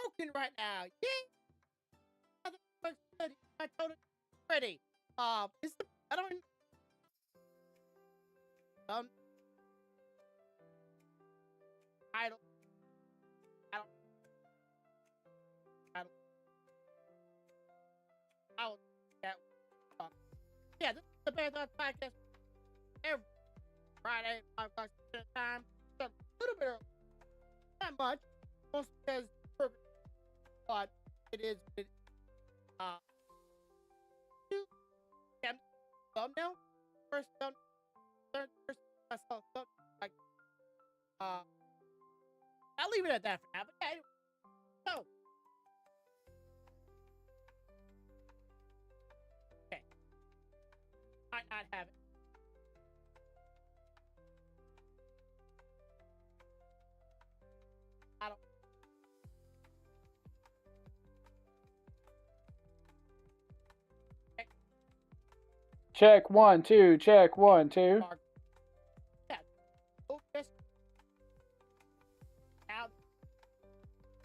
smoking right now. Yeah. Motherfucker's good. I told it already. Is the I don't I don't I don't I don't I'll that yeah, this is the Marathon Podcast every Friday, 5 o'clock time. So a little bit early. Not much. Mostly because but it is thumbnail. First thumbnail. Third person I saw thumbnail. Like I'll leave it at that for now. But yeah, so okay. Might not have it. I don't Check 1 2. Check 1 2. mark. Yeah. Oh, just now.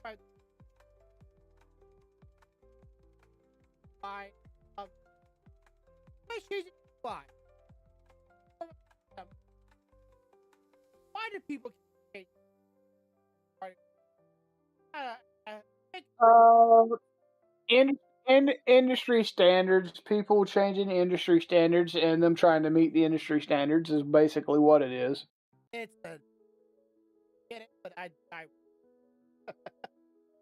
Why? Why? Why do people change? Industry standards, people changing industry standards and them trying to meet the industry standards is basically what it is. It's a get it, but I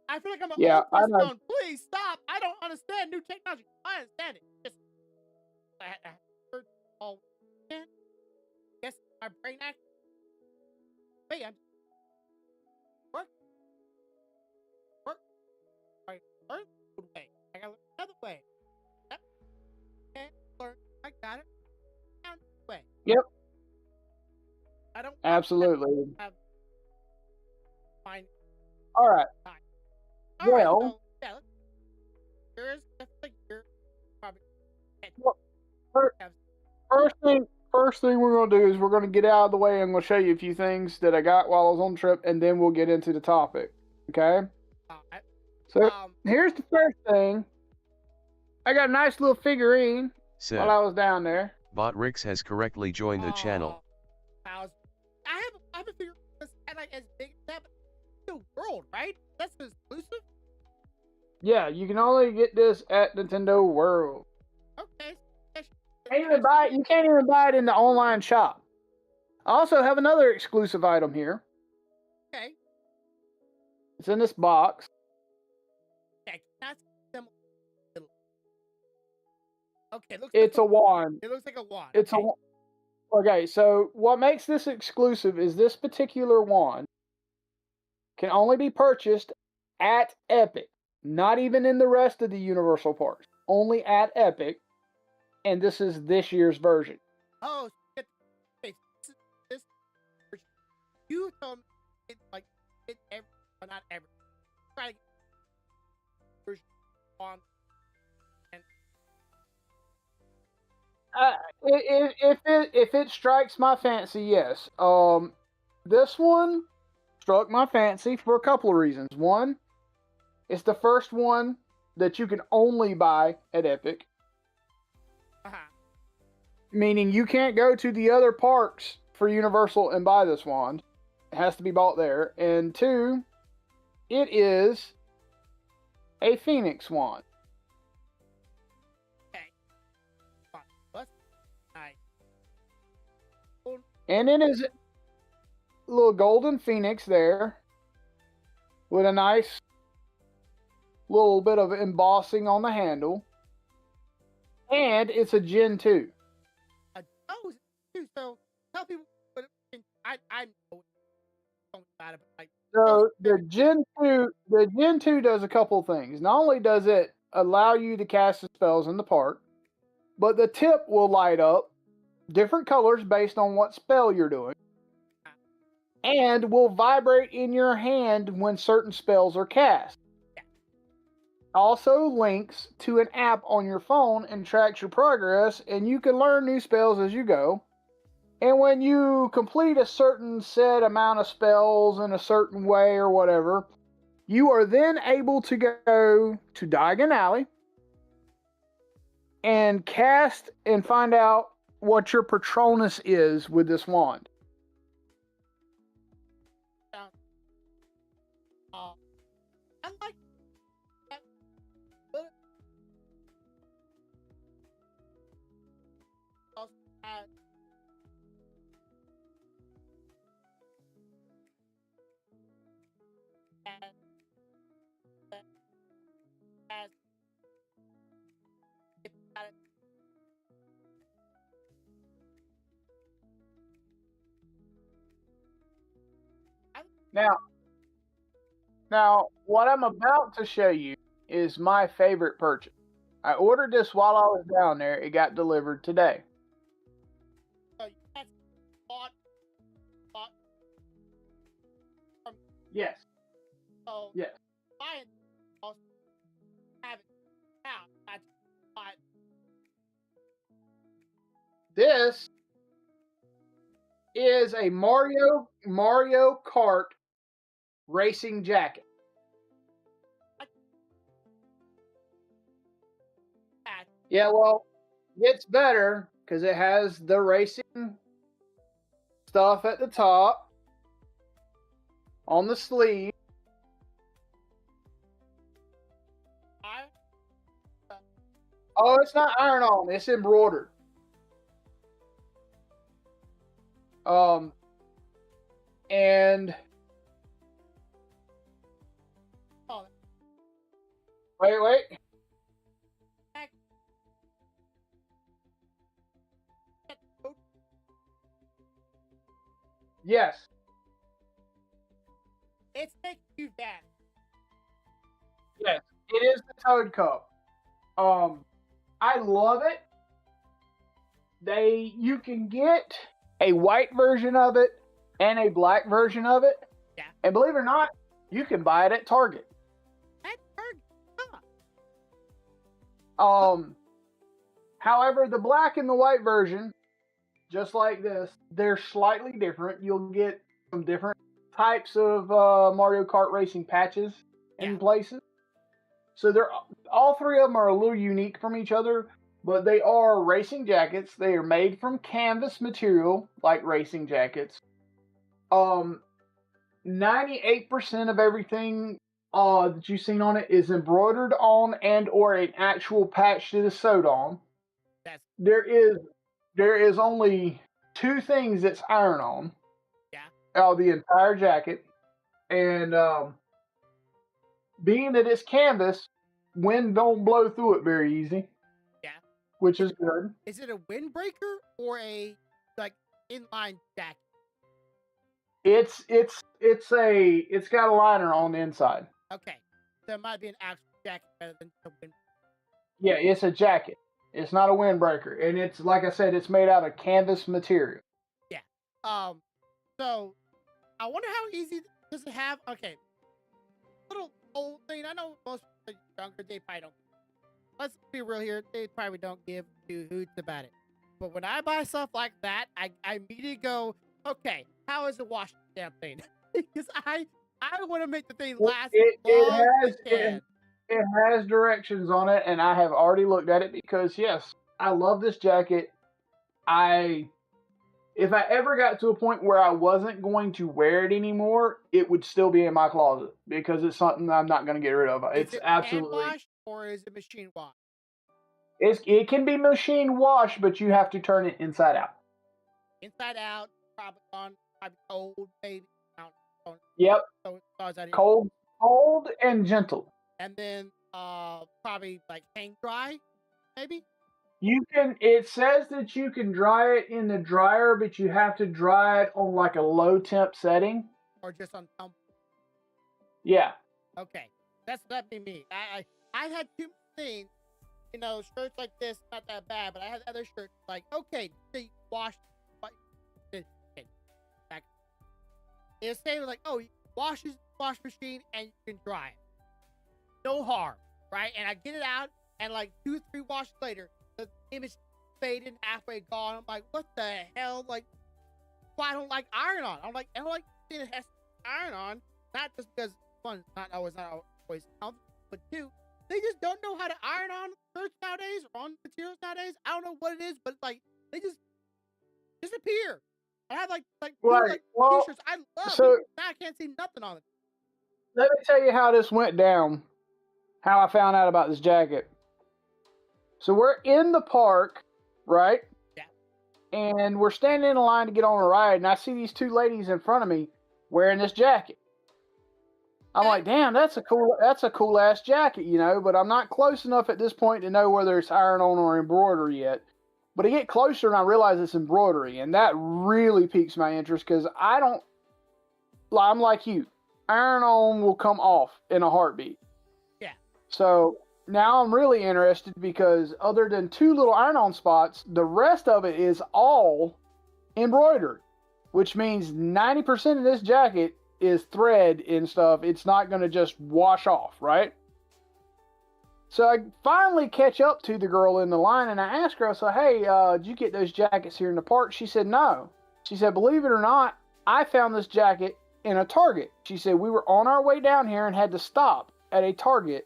I feel like I'm an old person going, please stop. I don't understand new technology. I understand it. Just I heard all again. Guess my brain act. Wait, I'm work. Right, learn the way. I gotta learn another way. Yep. Okay, learn. I got it. Another way. Yep. I don't absolutely have fine. All right. All well, right, so, yeah, yours definitely your probably. First thing we're gonna do is we're gonna get out of the way. I'm gonna show you a few things that I got while I was on the trip, and then we'll get into the topic. Okay. So here's the first thing. I got a nice little figurine while I was down there. Botrix has correctly joined the channel. I have a figurine that's like as big as that, but the world, right? That's exclusive. Yeah, you can only get this at Nintendo World. Okay. You can't even buy it in the online shop. I also have another exclusive item here. Okay. It's in this box. Okay, that's similar. Okay, it's a wand. It looks like a wand. It's okay. Okay, so what makes this exclusive is this particular wand can only be purchased at Epic, not even in the rest of the Universal parks. Only at Epic, and this is this year's version. Oh, okay, this you told me it's like it's every, but not every. Try to get version on. If it strikes my fancy, yes. This one struck my fancy for a couple of reasons. One, it's the first one that you can only buy at Epic. Meaning you can't go to the other parks for Universal and buy this wand. It has to be bought there. And two, it is a Phoenix wand. And it is a little golden phoenix there with a nice little bit of embossing on the handle. And it's a Gen 2. Oh, so tell people what I know about it, but like so the Gen 2 does a couple things. Not only does it allow you to cast the spells in the park, but the tip will light up different colors based on what spell you're doing, and will vibrate in your hand when certain spells are cast. Also links to an app on your phone and tracks your progress, and you can learn new spells as you go. And when you complete a certain set amount of spells in a certain way or whatever, You are then able to go to Diagon Alley and cast and find out what your Patronus is with this wand. I like that. Also has as it's got it. Now, what I'm about to show you is my favorite purchase. I ordered this while I was down there. It got delivered today. So you guys bought from Yes. so Yes. buying also have it out. I just bought This is a Mario Kart racing jacket. that. Yeah, well, it's better because it has the racing stuff at the top on the sleeve. Oh, it's not iron on. It's embroidered. And Oh, wait. Yes. it's making you bad. Yes, it is the Toad Cup. I love it. You can get a white version of it and a black version of it. Yeah. And believe it or not, you can buy it at Target. At Target. Huh. However, the black and the white version, just like this, they're slightly different. You'll get some different types of Mario Kart racing patches in places. So they're all three of them are a little unique from each other, but they are racing jackets. They are made from canvas material, like racing jackets. 98% of everything that you've seen on it is embroidered on and or an actual patch that is sewed on. There is only two things that's iron on. Yeah. The entire jacket, and being that it's canvas, wind don't blow through it very easy. Yeah. Which is good. Is it a windbreaker or a like inline jacket? It's got a liner on the inside. Okay. So it might be an actual jacket rather than a wind. Yeah, it's a jacket. It's not a windbreaker, and it's like I said, it's made out of canvas material. Yeah. So I wonder how easy does it have? Okay. Little old thing. I know most people are younger. They probably don't. Let's be real here. They probably don't give two hoots about it. But when I buy stuff like that, I immediately go, okay, how is it washing the damn thing? Because I want to make the thing last It has directions on it, and I have already looked at it because yes, I love this jacket. If I ever got to a point where I wasn't going to wear it anymore, it would still be in my closet because it's something I'm not going to get rid of. Is it absolutely hand wash or is it machine wash? It can be machine washed, but you have to turn it inside out. Inside out, probably cold, maybe. Yep. So Cold and gentle. And then probably like hang dry, maybe. It says that you can dry it in the dryer, but you have to dry it on like a low temp setting. Or just on tumble. Yeah. Okay. That'd be me. I had two things, shirts like this, not that bad, but I had other shirts like, okay, they wash it's saying like, oh, you wash machine and you can dry it. No harm, right? And I get it out, and like 2-3 washes later, the image faded, halfway gone. I'm like, what the hell? Like, why I don't like iron on? I don't like seeing it has iron on. Not just because one, not always comfortable, but two, they just don't know how to iron on shirts nowadays or on materials nowadays. I don't know what it is, but like they just disappear. I have like Right. Well, t-shirts I love. so Now I can't see nothing on it. let me tell you how this went down. How I found out about this jacket. So we're in the park, right? Yeah. And we're standing in a line to get on a ride, and I see these two ladies in front of me wearing this jacket. I'm like, damn, that's a cool ass jacket, you know, but I'm not close enough at this point to know whether it's iron on or embroidery yet. But I get closer and I realize it's embroidery, and that really piques my interest because I'm like you. Iron on will come off in a heartbeat. Yeah. So now I'm really interested because other than two little iron-on spots, the rest of it is all embroidered, which means 90% of this jacket is thread and stuff. It's not going to just wash off, right? So I finally catch up to the girl in the line, and I ask her, I said, hey, did you get those jackets here in the park? She said, no. She said, believe it or not, I found this jacket in a Target. She said, we were on our way down here and had to stop at a Target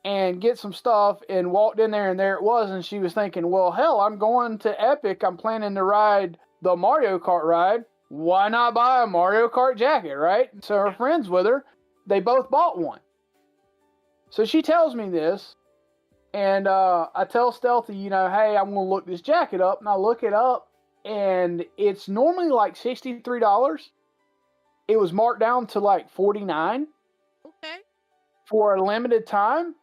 and get some stuff and walked in there, and there it was. And she was thinking, well, hell, I'm going to Epic. I'm planning to ride the Mario Kart ride. Why not buy a Mario Kart jacket, right? So her friends with her, they both bought one. So she tells me this, and I tell Stealthy, you know, hey, I'm going to look this jacket up. And I look it up, and it's normally like $63. It was marked down to like $49. Okay. For a limited time.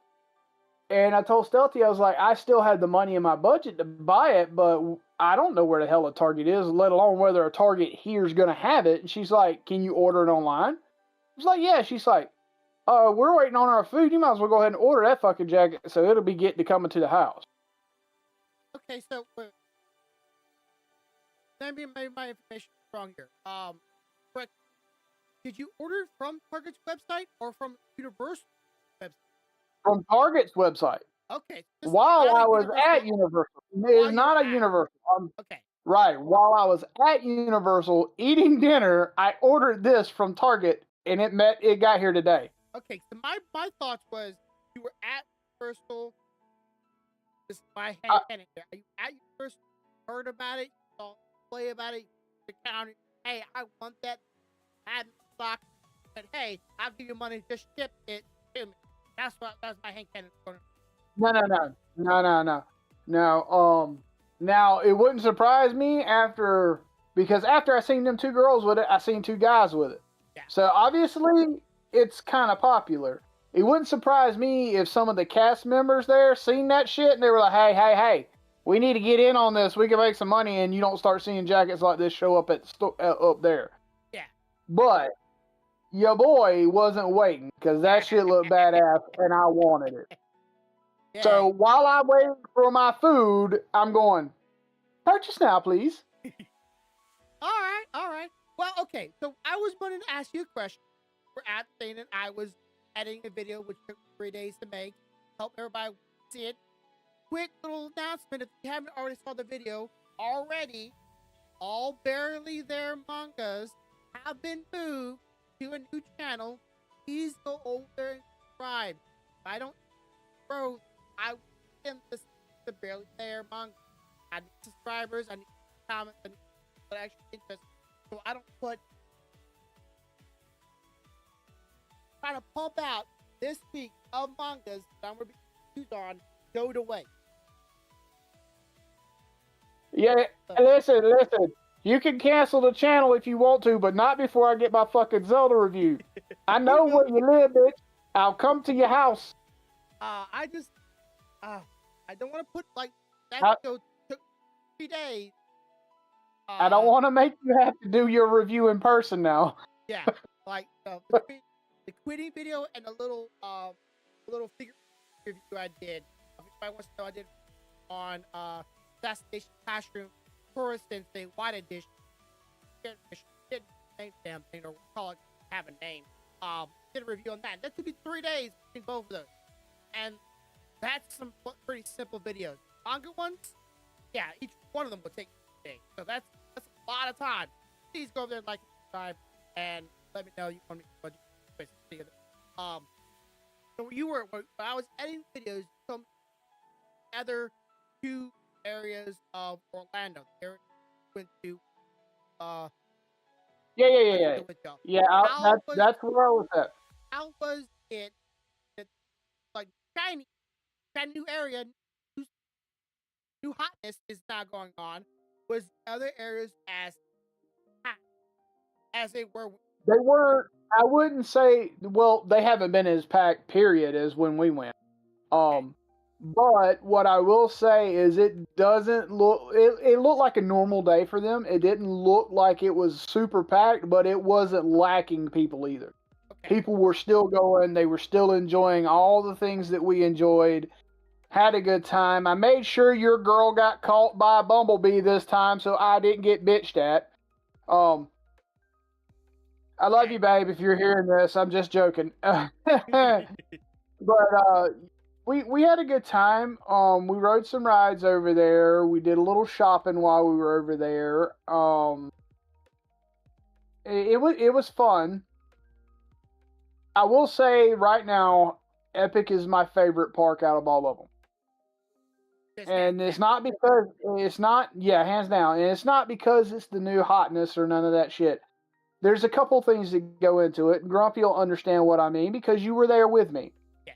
And I told Stealthy, I was like, I still had the money in my budget to buy it, but I don't know where the hell a Target is, let alone whether a Target here is going to have it. And she's like, can you order it online? I was like, yeah. She's like, we're waiting on our food. You might as well go ahead and order that fucking jacket so it'll be getting to coming to the house. Okay, so let me make my information strong here. Correct. Did you order it from Target's website or from Universal website? From Target's website. Okay. While I was at Universal. It's not a Universal. Okay. Right. While I was at Universal eating dinner, I ordered this from Target, and it got here today. Okay. So my thoughts was you were at Universal. This is my head canon here. Are you at Universal? Heard about it? You saw play about it? The counter. Hey, I want that. I had stock. But hey, I'll give you money. Just ship it to me. That's my hand cannon. No. Now it wouldn't surprise me because after I seen them two girls with it, I seen two guys with it. Yeah. So obviously it's kind of popular. It wouldn't surprise me if some of the cast members there seen that shit and they were like, hey, we need to get in on this. We can make some money, and you don't start seeing jackets like this show up up there. Yeah. But your boy wasn't waiting because that shit looked badass and I wanted it. Yeah. So while I wait for my food, I'm going, purchase now, please. All right. Well, okay. So I was going to ask you a question. We're at the thing, and I was editing a video, which took 3 days to make. Help everybody see it. Quick little announcement. If you haven't already saw the video already, all Barely There mangas have been moved to a new channel. Please go over there and subscribe. If I don't grow, I will send this to Barely There manga. I need subscribers, I need comments, I need what actually interests. So I don't put trying to pump out this week of mangas that I'm gonna be used on go away. Yeah, listen. You can cancel the channel if you want to, but not before I get my fucking Zelda review. I know where you live, bitch. I'll come to your house. I don't want to put like that video took 3 days. I don't want to make you have to do your review in person now. Yeah, like the quitting video and a little figure review I did. If anybody wants to know, I did on Assassination Classroom Tourist Sensei White Edition. Didn't name damn thing or call it have a name. Did a review on that. That took me 3 days between both of those, and that's some pretty simple videos. Manga ones, yeah, each one of them will take days. So that's a lot of time. Please go over there, like, subscribe, and let me know you want me to So when I was editing videos, you told me other two areas of Orlando. There went to Yeah. with y'all. Yeah, How was that's where I was at. how was it that like shiny new area, new, new hotness is not going on? Was the other areas as hot as they were? They weren't. I wouldn't say. Well, they haven't been as packed. Period, as when we went. Okay. But what I will say is, it doesn't look. It looked like a normal day for them. It didn't look like it was super packed, but it wasn't lacking people either. Okay. People were still going. They were still enjoying all the things that we enjoyed. Had a good time. I made sure your girl got caught by a bumblebee this time, so I didn't get bitched at. Um, I love you, babe. If you're hearing this, I'm just joking. But we had a good time. We rode some rides over there. We did a little shopping while we were over there. It was fun. I will say right now, Epic is my favorite park out of all of them. And it's not because it's not, yeah, hands down. And it's not because it's the new hotness or none of that shit. There's a couple things that go into it. Grumpy will understand what I mean because you were there with me. Yeah.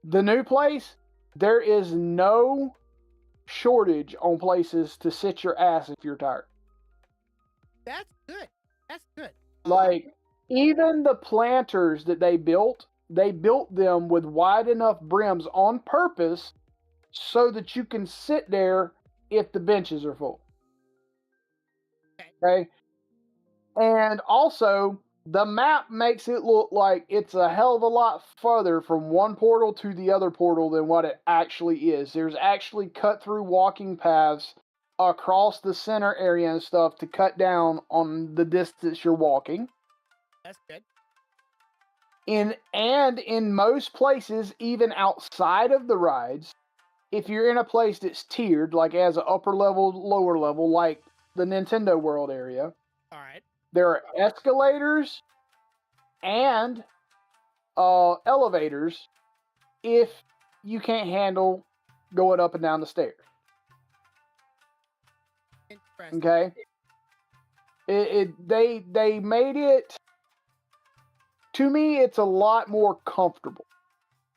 The new place, there is no shortage on places to sit your ass if you're tired. That's good. That's good. Like, even the planters that they built them with wide enough brims on purpose so that you can sit there if the benches are full. Okay? And also, the map makes it look like it's a hell of a lot further from one portal to the other portal than what it actually is. There's actually cut through walking paths across the center area and stuff to cut down on the distance you're walking. That's good. In most places, even outside of the rides, if you're in a place that's tiered, like as an upper level, lower level, like the Nintendo World area, all right, there are escalators and elevators if you can't handle going up and down the stairs. Interesting. Okay, they made it, to me, it's a lot more comfortable.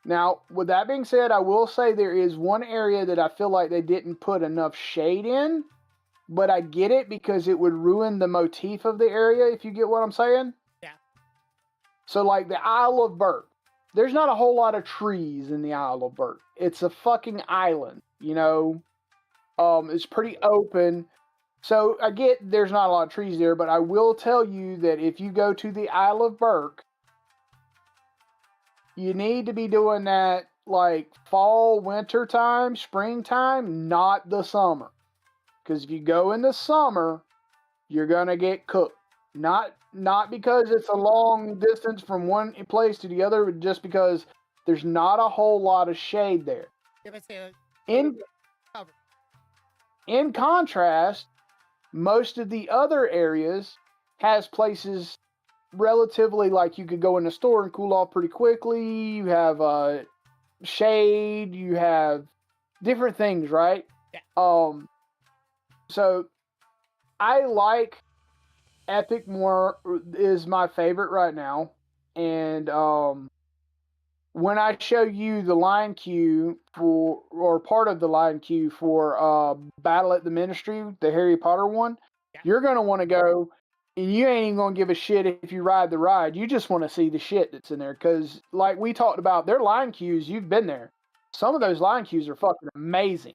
Now, with that being said, I will say there is one area that I feel like they didn't put enough shade in, but I get it because it would ruin the motif of the area, if you get what I'm saying. Yeah. So, like the Isle of Burke, there's not a whole lot of trees in the Isle of Burke. It's a fucking island, you know. It's pretty open. So I get there's not a lot of trees there, but I will tell you that if you go to the Isle of Burke, you need to be doing that like fall, winter time, springtime, not the summer. Because if you go in the summer, you're gonna get cooked. Not because it's a long distance from one place to the other, but just because there's not a whole lot of shade there. In contrast, most of the other areas has places relatively like you could go in the store and cool off pretty quickly. You have shade, you have different things, right? Yeah. So I like Epic more, is my favorite right now. And when I show you the line queue for, or part of the line queue for Battle at the Ministry, the Harry Potter one, yeah, you're going to want to go, and you ain't even going to give a shit if you ride the ride. You just want to see the shit that's in there. Because, like we talked about, their line queues, you've been there. Some of those line queues are fucking amazing.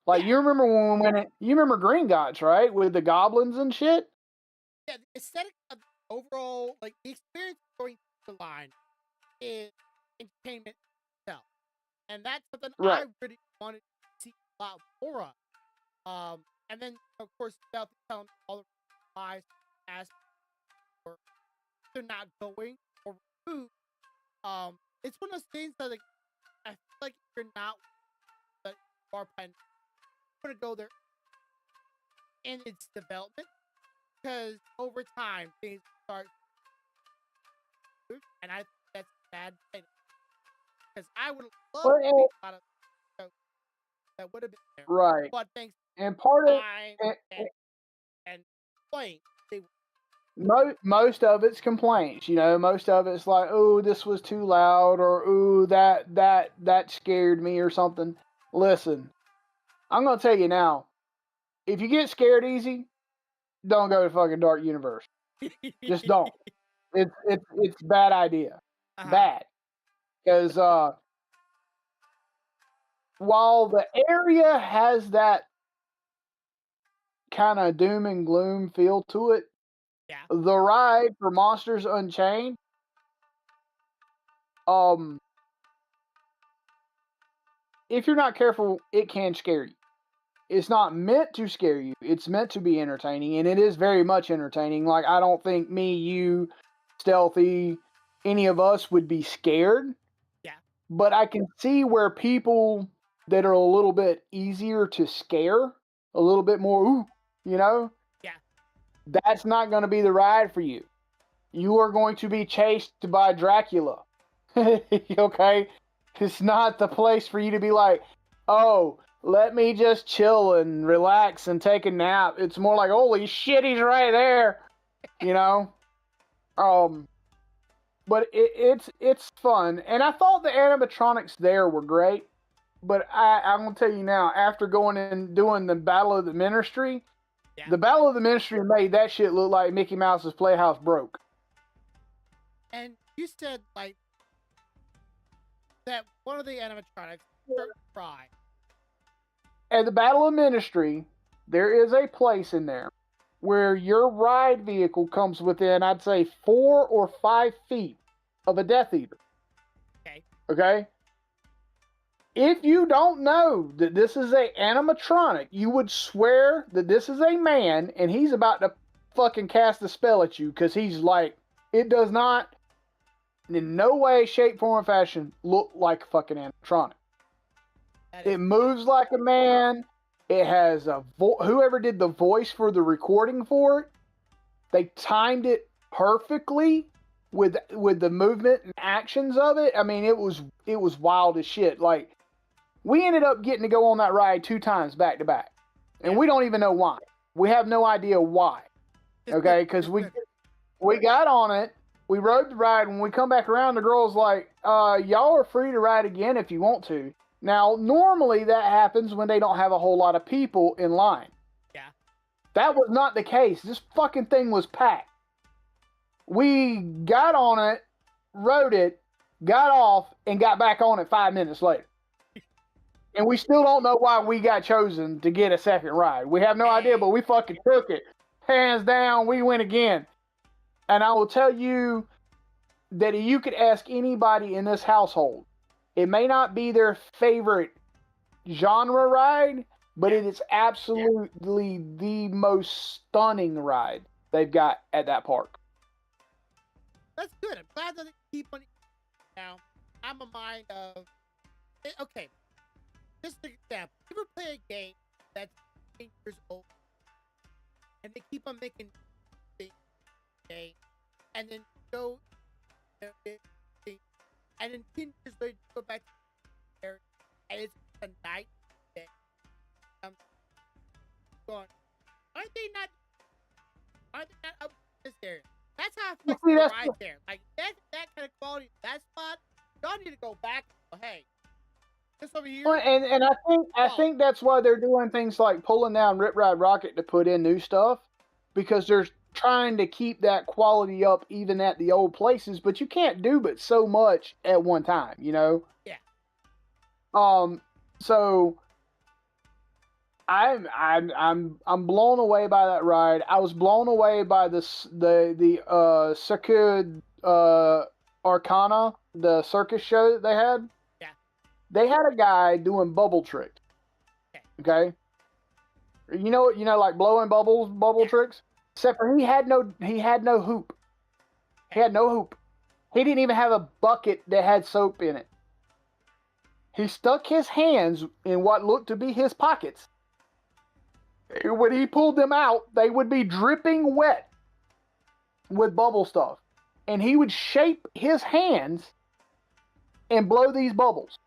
Like, you remember when we went, you remember Green Gots, right? With the goblins and shit? Yeah, the aesthetic of the overall, like, the experience going through the line is entertainment itself. And that's something I really wanted to see a lot more of. And then, of course, they'll tell all the lies as or they're not going or food. It's one of those things that, like, I feel like if you're not the bar plan, you're gonna go there in its development because over time things start and I think that's a sad thing because I would love Well, to see a lot of shows that would have been there, right. but thanks And to part of time and and playing, they most of it's complaints. Most of it's like, oh, this was too loud, or oh, that scared me, or something. Listen, I'm gonna tell you now. If you get scared easy, don't go to fucking Dark Universe. Just don't. It's a bad idea. Bad. Because while the area has that kind of doom and gloom feel to it, yeah, the ride for Monsters Unchained, if you're not careful, it can scare you. It's not meant to scare you. It's meant to be entertaining, and it is very much entertaining. Like, I don't think me, you, Stealthy, any of us would be scared. yeah, But I can see where people that are a little bit easier to scare, a little bit more, ooh, yeah. that's not going to be the ride for you. You are going to be chased by Dracula. Okay? It's not the place for you to be like, oh, let me just chill and relax and take a nap. It's more like, holy shit, he's right there. You know? But it's fun. And I thought the animatronics there were great. But I'm going to tell you now, after going and doing the Battle of the Ministry, Yeah. the Battle of the Ministry made that shit look like Mickey Mouse's Playhouse broke. And you said like that one of the animatronics, Thru Fri. At the Battle of Ministry, there is a place in there where your ride vehicle comes within, I'd say, 4 or 5 feet of a Death Eater. Okay. Okay? If you don't know that this is a animatronic, you would swear that this is a man and he's about to fucking cast a spell at you, because he's like, it does not in no way, shape, form, or fashion look like a fucking animatronic. It moves like a man. It has a whoever did the voice for the recording for it, they timed it perfectly with the movement and actions of it. I mean, it was wild as shit. Like, we ended up getting to go on that ride 2 times back to back, and we don't even know why. We have no idea why. Okay, because we got on it, we rode the ride. When we come back around, the girl's like, "Y'all are free to ride again if you want to." Now, normally that happens when they don't have a whole lot of people in line. Yeah. That was not the case. This fucking thing was packed. We got on it, rode it, got off, and got back on it 5 minutes later. And we still don't know why we got chosen to get a second ride. We have no idea, but we fucking took it. Hands down, we went again. And I will tell you that you could ask anybody in this household. It may not be their favorite genre ride, but it is absolutely the most stunning ride they've got at that park. That's good. I'm glad that they keep on. Now, I'm a mind of. Okay, just an example. You ever play a game that's 8 years old, and they keep on making the game, and then go, and then 10 years later, you go back to there, and it's a night day. I'm going, aren't they not up this area? That's how I feel like right there. Like, that kind of quality, that spot, y'all need to go back. Hey, this over here. Well, and I think that's why they're doing things like pulling down Rip Ride Rocket to put in new stuff, because they're trying to keep that quality up even at the old places, but you can't do but so much at one time, you know? Yeah. So I'm blown away by that ride. I was blown away by the Circuit Arcana, the circus show that they had. Yeah. They had a guy doing bubble tricks. Okay. You know, like blowing bubble tricks. Except for he had no hoop. He had no hoop. He didn't even have a bucket that had soap in it. He stuck his hands in what looked to be his pockets. When he pulled them out, they would be dripping wet with bubble stuff. and he would shape his hands and blow these bubbles.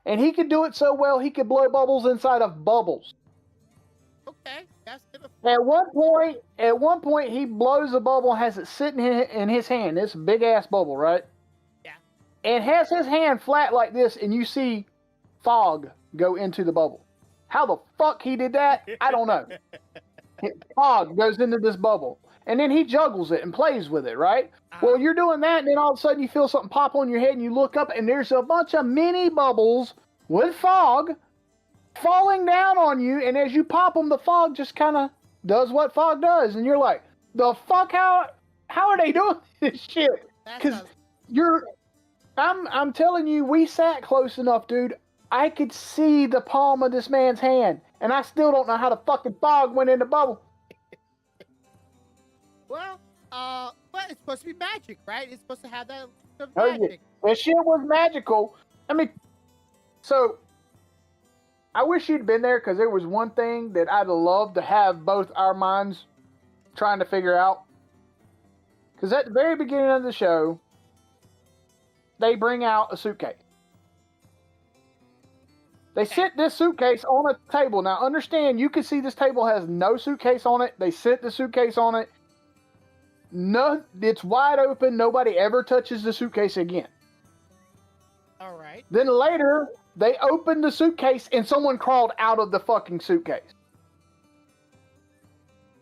And he could do it so well, he could blow bubbles inside of bubbles. Okay, that's it. At one point, he blows a bubble, has it sitting in his hand. It's a big ass bubble, right? Yeah. And has his hand flat like this, and you see fog go into the bubble. How the fuck he did that? I don't know. Fog goes into this bubble, and then he juggles it and plays with it, right? Well, you're doing that, and then all of a sudden you feel something pop on your head, and you look up, and there's a bunch of mini bubbles with fog falling down on you, and as you pop them, the fog just kind of does what fog does, and you're like, the fuck, how are they doing this shit? Because I'm telling you, we sat close enough, dude. I could see the palm of this man's hand, and I still don't know how the fucking fog went in the bubble. Well, but it's supposed to be magic, right? It's supposed to have that magic. Oh, yeah. That shit was magical. I mean, so I wish you'd been there, because there was one thing that I'd love to have both our minds trying to figure out. Because at the very beginning of the show, they bring out a suitcase. They sit this suitcase on a table. Now, understand, you can see this table has no suitcase on it. They sit the suitcase on it. No, it's wide open. Nobody ever touches the suitcase again. All right. Then later, they opened the suitcase and someone crawled out of the fucking suitcase.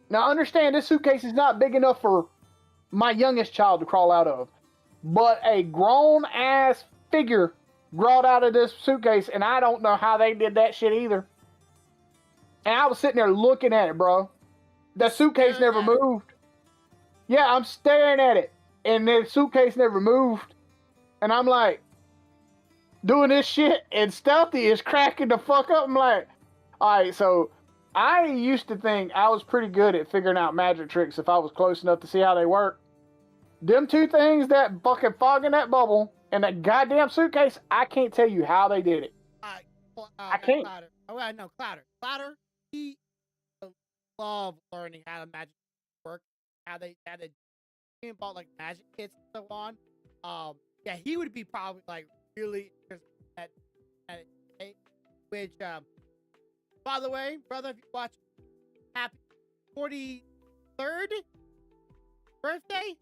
Now, understand, this suitcase is not big enough for my youngest child to crawl out of. But a grown-ass figure crawled out of this suitcase, and I don't know how they did that shit either. And I was sitting there looking at it, bro. The suitcase never moved. Yeah, I'm staring at it, and the suitcase never moved. And I'm like, doing this shit, and Stealthy is cracking the fuck up. I'm like, alright, so I used to think I was pretty good at figuring out magic tricks if I was close enough to see how they work. Them two things, that fucking fog in that bubble and that goddamn suitcase, I can't tell you how they did it. I can't. Clouder. Oh, I know, Clouder. Clouder, he loved learning how the magic work, how they about like magic kits and so on. Yeah, he would be probably like really interested at it. Which, by the way, brother, if you watch, happy 43rd birthday,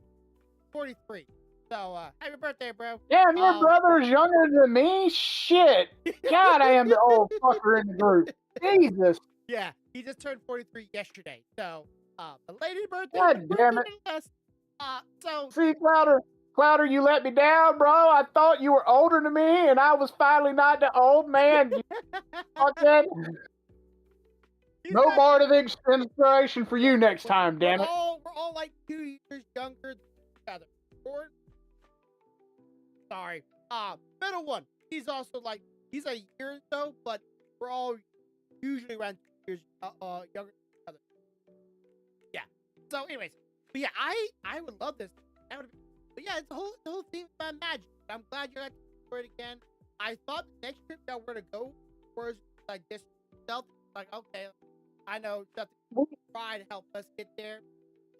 43. So, happy birthday, bro. Damn, your brother's younger than me? Shit. God, I am the old fucker in the group. Jesus. Yeah, he just turned 43 yesterday. So, belated birthday. God damn it. So see, Clouder, you let me down, bro. I thought you were older than me, and I was finally not the old man. Okay. No bar of inspiration for you next time, damn it. We're all like 2 years younger than each other. Sorry. Middle one. He's also like, he's a year or so, but we're all usually around 2 years younger than each other. Yeah. So, anyways, but yeah, I would love this. That would be. But yeah, it's the whole theme about magic. I'm glad you're at it again. I thought the next trip that we're gonna go was like this stealth. Like, okay, I know stealth try to help us get there.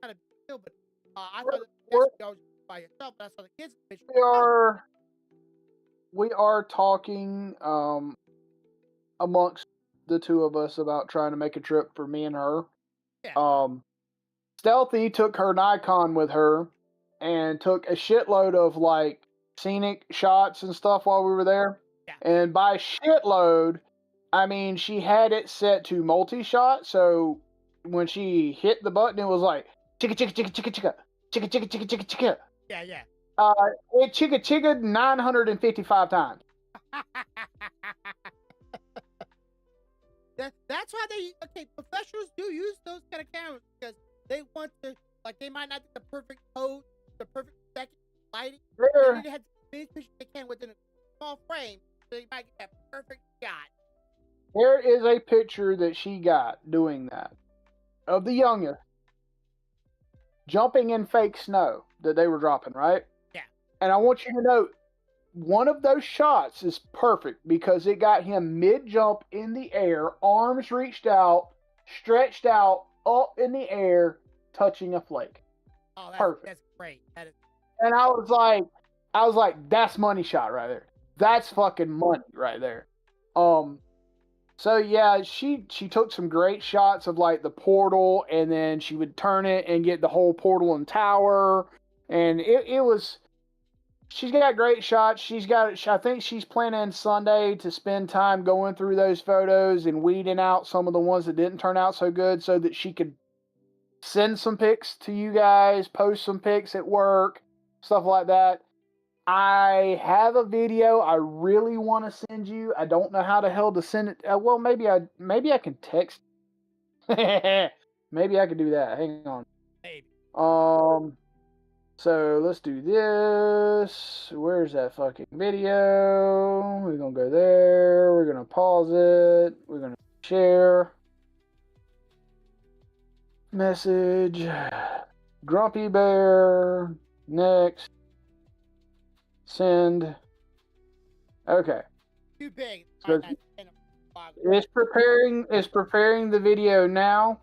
Kind of deal, but I thought that you by yourself. But I saw the kids. We are talking amongst the two of us about trying to make a trip for me and her. Yeah. Stealthy took her Nikon with her and took a shitload of like scenic shots and stuff while we were there. Yeah. And by shitload, I mean she had it set to multi-shot, so when she hit the button, it was like chicka chicka chicka chicka chicka chicka chicka chicka chicka chicka. Yeah. It chicka chicka 955 times. That's why professionals do use those kind of cameras because they want to, like, they might not get the perfect pose, the perfect second lighting. They need to have the big picture they can within a small frame, so they might get that perfect shot. There is a picture that she got doing that of the youngest jumping in fake snow that they were dropping, right? Yeah. And I want you to note, one of those shots is perfect because it got him mid-jump in the air, arms reached out, stretched out, up in the air, touching a flake. Oh, perfect. That's great. That is And I was like, that's money shot right there. That's fucking money right there. So yeah, she took some great shots of like the portal, and then she would turn it and get the whole portal and tower, and it was. She's got great shots. I think she's planning Sunday to spend time going through those photos and weeding out some of the ones that didn't turn out so good, so that she could send some pics to you guys, post some pics at work, stuff like that. I have a video I really want to send you. I don't know how the hell to send it. Well, maybe I can text. Maybe I could do that. Hang on. Maybe. So let's do this. Where's that fucking video? We're gonna go there. We're gonna pause it. We're gonna share. Message. Grumpy Bear. Next. Send. Okay. Too big. So it's preparing the video now.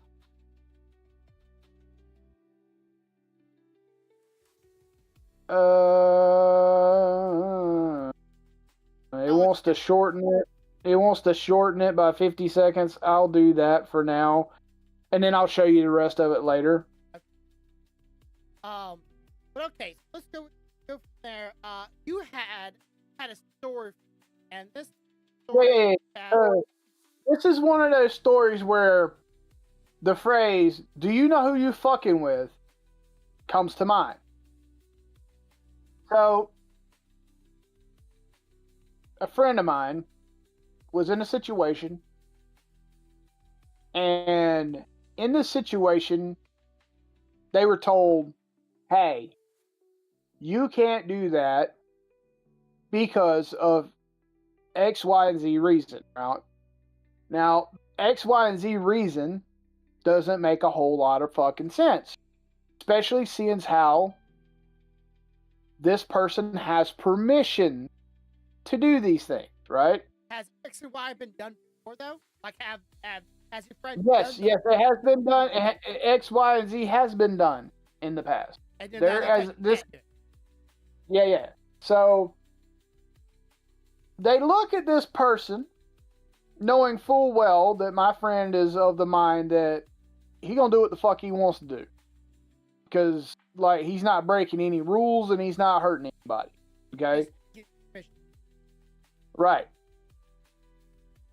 It wants to shorten it. It wants to shorten it by 50 seconds. I'll do that for now, and then I'll show you the rest of it later. But okay, so let's go from there. You had a story, and this story. This is one of those stories where the phrase "Do you know who you fucking with?" comes to mind. So, a friend of mine was in a situation, and in this situation, they were told, hey, you can't do that because of X, Y, and Z reason. Right? Now, X, Y, and Z reason doesn't make a whole lot of fucking sense, especially seeing how this person has permission to do these things, right? Has X and Y been done before, though? Like, has your friend? Yes, it has been done. X, Y, and Z has been done in the past. And there as this. Yeah. So they look at this person, knowing full well that my friend is of the mind that he gonna do what the fuck he wants to do, because like he's not breaking any rules and he's not hurting anybody. Okay. Right.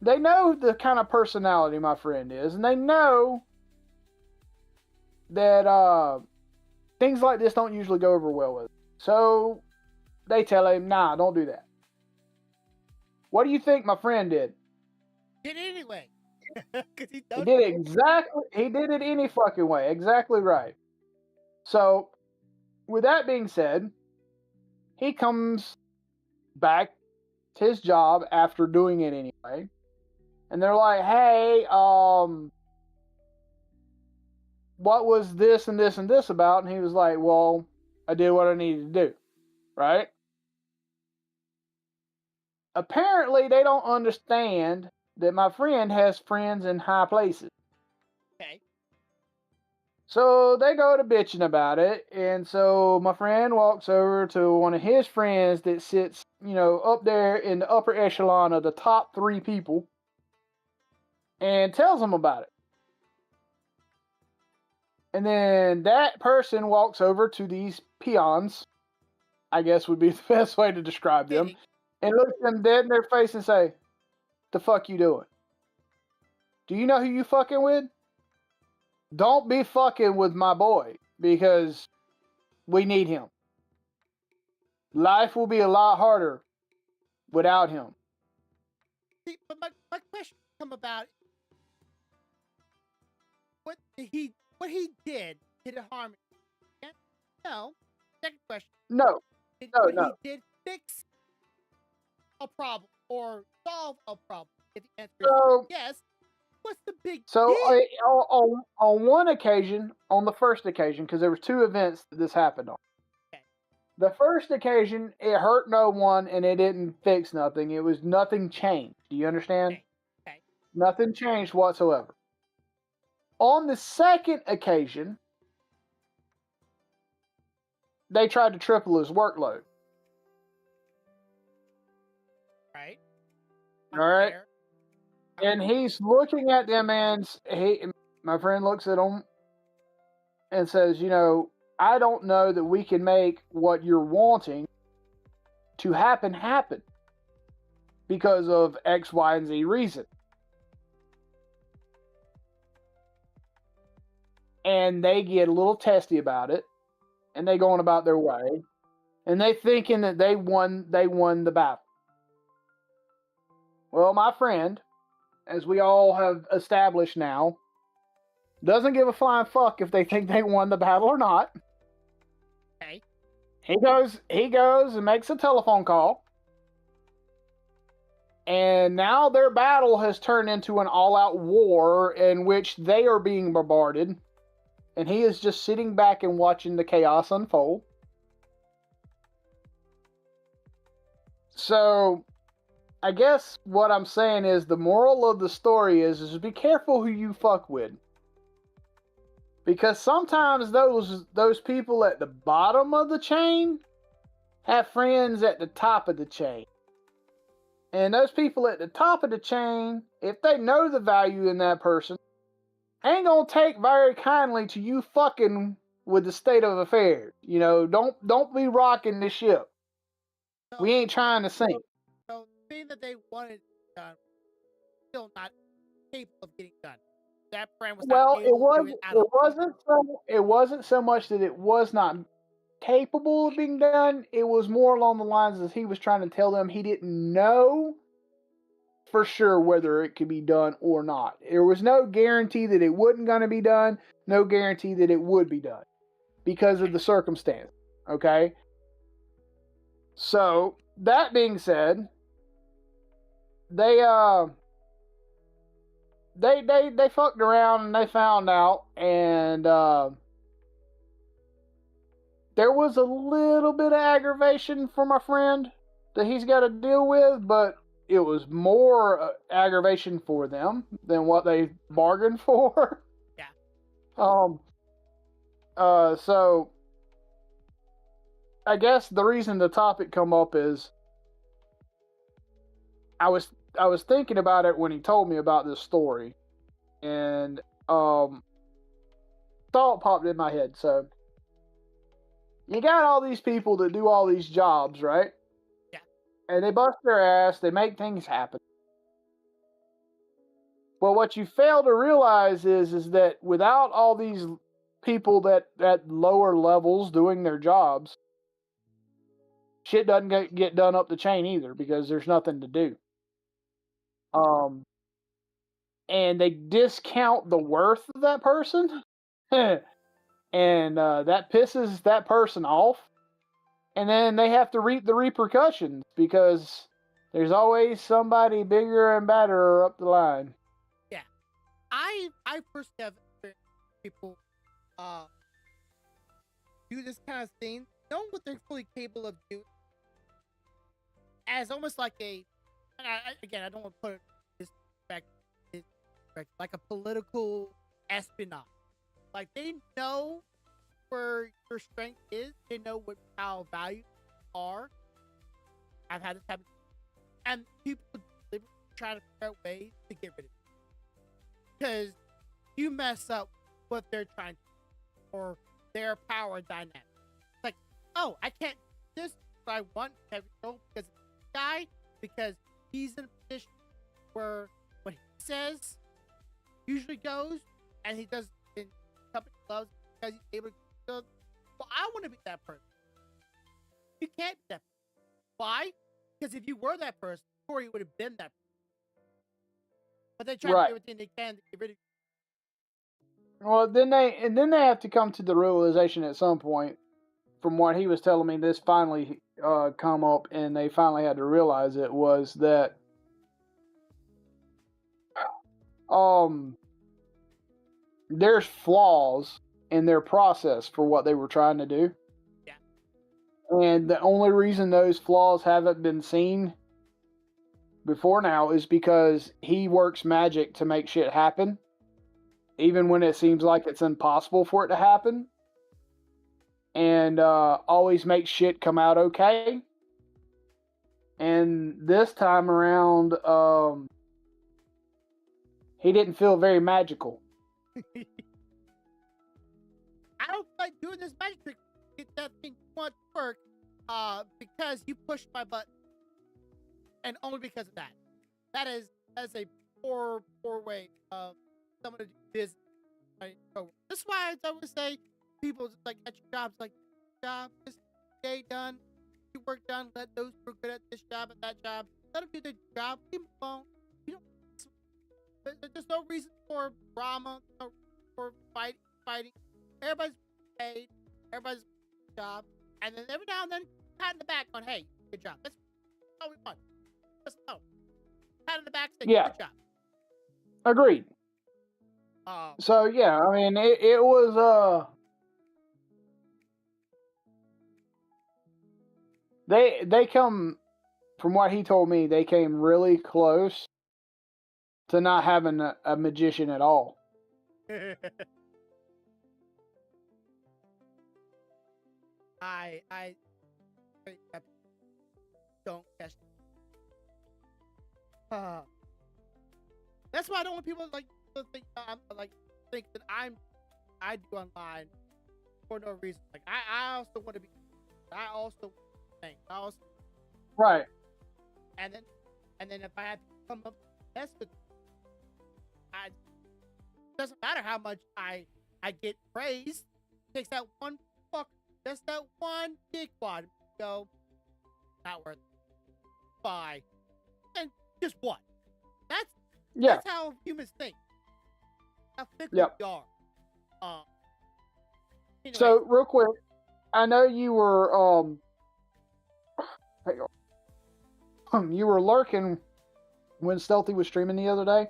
They know the kind of personality my friend is, and they know that things like this don't usually go over well with him. So they tell him, nah, don't do that. What do you think my friend did? Did it anyway. He did it any fucking way. Exactly right. So, with that being said, he comes back to his job after doing it anyway. And they're like, hey, what was this and this and this about? And he was like, well, I did what I needed to do. Right? Apparently, they don't understand that my friend has friends in high places. Okay. So they go to bitching about it, and so my friend walks over to one of his friends that sits, up there in the upper echelon of the top 3 people, and tells them about it. And then that person walks over to these peons, I guess would be the best way to describe them, and looks them dead in their face and say, the fuck you doing? Do you know who you fucking with? Don't be fucking with my boy, because we need him. Life will be a lot harder without him. See, but my question come about, what he did it harm him? No. Second question. No. He did fix a problem or solve a problem? If the answer is yes, what's the big deal? On one occasion, on the first occasion, because there were 2 events that this happened on. Okay. The first occasion, it hurt no one and it didn't fix nothing. It was nothing changed. Do you understand? Okay. Nothing changed whatsoever. On the second occasion, they tried to triple his workload. Right. All right. Fair. And he's looking at them, and my friend looks at him and says, you know, I don't know that we can make what you're wanting to happen because of X, Y, and Z reason. And they get a little testy about it, and they going about their way, and they thinking that they won the battle. Well, my friend, as we all have established now, doesn't give a flying fuck if they think they won the battle or not. Okay. He goes and makes a telephone call. And now their battle has turned into an all-out war in which they are being bombarded. And he is just sitting back and watching the chaos unfold. So, I guess what I'm saying is the moral of the story is be careful who you fuck with. Because sometimes those people at the bottom of the chain have friends at the top of the chain. And those people at the top of the chain, if they know the value in that person, ain't gonna take very kindly to you fucking with the state of affairs. You know, don't be rocking the ship. So, We ain't trying to sink. So the thing that they wanted done still not capable of getting done. That friend was Well, not able to do it at all. it wasn't so much that it was not capable of being done. It was more along the lines as he was trying to tell them he didn't know for sure whether it could be done or not. There was no guarantee that it wasn't going to be done, no guarantee that it would be done because of the circumstance. Okay? So, that being said, they fucked around and they found out, and there was a little bit of aggravation for my friend that he's got to deal with, but it was more aggravation for them than what they bargained for. Yeah. So I guess the reason the topic come up is I was thinking about it when he told me about this story, and thought popped in my head. So you got all these people that do all these jobs, right? Yeah. And they bust their ass, they make things happen. Well, what you fail to realize is that without all these people that at lower levels doing their jobs, shit doesn't get done up the chain either because there's nothing to do. And they discount the worth of that person, and that pisses that person off. And then they have to reap the repercussions because there's always somebody bigger and badder up the line. Yeah. I personally have experienced people do this kind of thing, knowing what they're fully capable of doing, as almost like a, and again, I don't want to put it this back, like a political espionage. Like, they know where your strength is, they know how valued you are. I've had this happen, and people deliberately try to figure out ways to get rid of it because you mess up what they're trying to do, or their power dynamic. It's like, oh, I can't do this, but I want to have control because of this guy, because he's in a position where what he says usually goes, and he does in company gloves because he's able to go. Well, I want to be that person. You can't be that person. Why? Because if you were that person, Corey would have been that person. But they try to do everything they can to get rid of you. Well, then they have to come to the realization at some point. From what he was telling me, this finally come up, and they finally had to realize it was that there's flaws in their process for what they were trying to do. Yeah. And the only reason those flaws haven't been seen before now is because he works magic to make shit happen, even when it seems like it's impossible for it to happen. and always makes shit come out okay. And this time around, he didn't feel very magical. I don't like doing this magic trick. Get that thing you want to work, because you pushed my button, and only because of that. That's a poor way of someone to do business. Right? So this is why I always say people just like at your jobs, like job, this day done, your work done. Let those who are good at this job at that job, let them do their job. Leave them alone. You don't. There's no reason for drama, no for fighting. Everybody's paid. Everybody's job, and then every now and then, pat in the back on, hey, good job. That's all we want. Just know. Pat in the back, say Yeah. good job. Agreed. So yeah, I mean, it was they come, from what he told me, they came really close to not having a magician at all. I don't catch. That's why I don't want people like to think think that I do online for no reason. Like I also want to be. I also think. I also Right. and then if I had to come up that's the doesn't matter how much I get praised. It takes that one just that one dickwad. Go, not worth it. Bye. And just what? That's how humans think. How fickle we are. Anyway. So real quick, I know you were you were lurking when Stealthy was streaming the other day.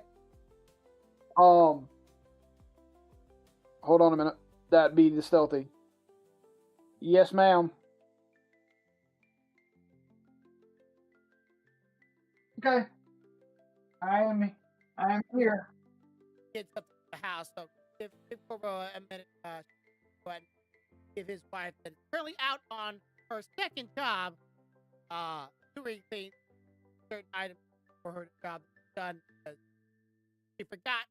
Hold on a minute. That'd be the Stealthy. Yes, ma'am. Okay. I am here. Gets up to the house, so give Cobra a minute. Go ahead and give his wife that's currently out on her second job, doing things, certain items for her job done because she forgot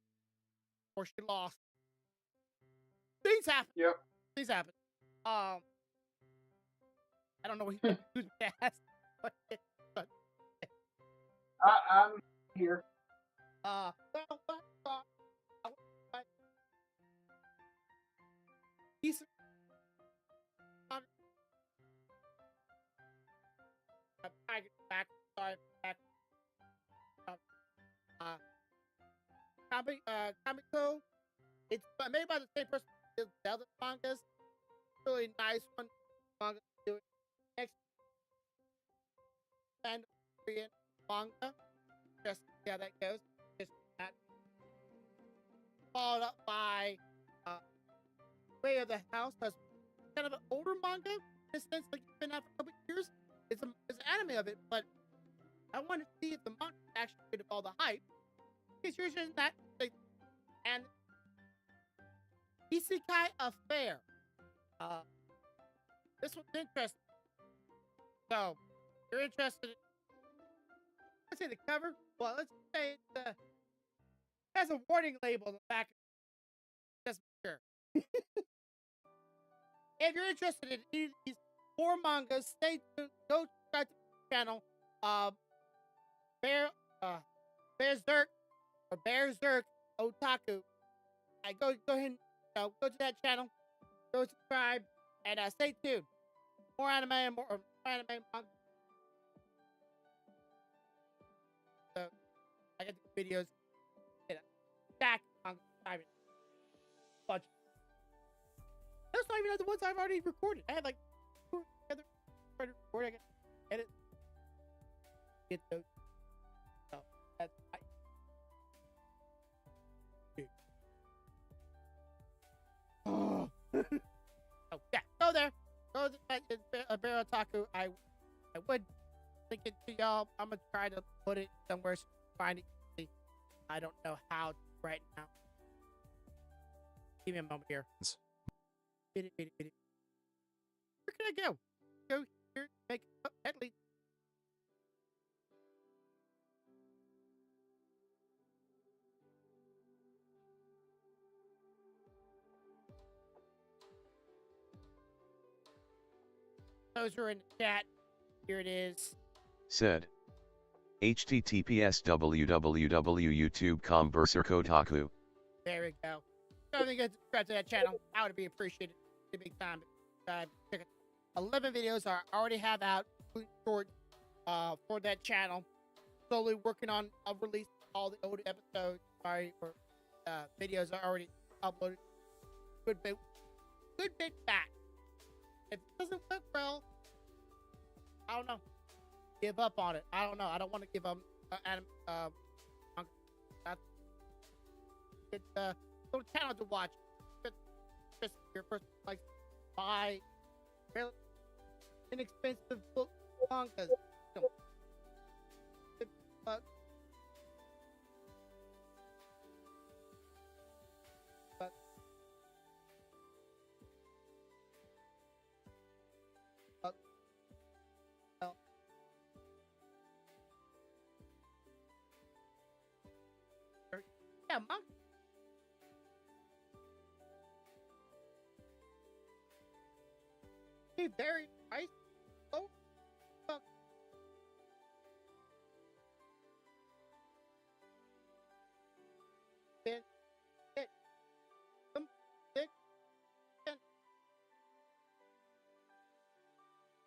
or she lost. Things happen. Yep. Things happen. I don't know what he's doing fast. I'm here. He's back. Sorry, back. Comico. It's made by the same person who did Zelda mangas. Really nice one. Manga doing next and Korean manga. Just see how that goes. Just that. Followed up by Way of the House. That's kind of an older manga in a sense, like it's been out for a couple years. It's an anime of it, but I want to see if the manga actually made all the hype. Because yours isn't that like, and Isekai Affair. This one's interesting. So, if you're interested. Let's say the cover. Well, let's say it has a warning label on the back. Just sure. If you're interested in any of these 4 mangas, stay tuned. Go subscribe to the channel. Berserk Otaku. Go ahead and go to that channel. Go subscribe and stay tuned. More anime and more anime manga. So I got the videos. Stack manga. Bunch. That's not even the ones I've already recorded. I had like 2 together. I can edit. Get those. So that's right. Oh yeah, go there. Go to Bear Otaku. I would link it to y'all. I'm gonna try to put it somewhere so you can find it. I don't know how right now. Give me a moment here. can I go? Go here, make at least. Those are in the chat. Here it is. Said. https://www.youtube.com/kotaku. There we go. So if you guys subscribe to that channel, I would be appreciated. It's a big time. Check it. 11 videos I already have out, including shorts, for that channel. Slowly working on release all the old episodes. Sorry, or videos are already uploaded. Good bit back. If it doesn't work well, I don't know. Give up on it. I don't know. I don't want to give up. That's it's little channel to watch. Just your first like buy really inexpensive book mangas. You know, $50. But well, yeah, manga. Very nice. Oh, fuck. Then, it, six, ten.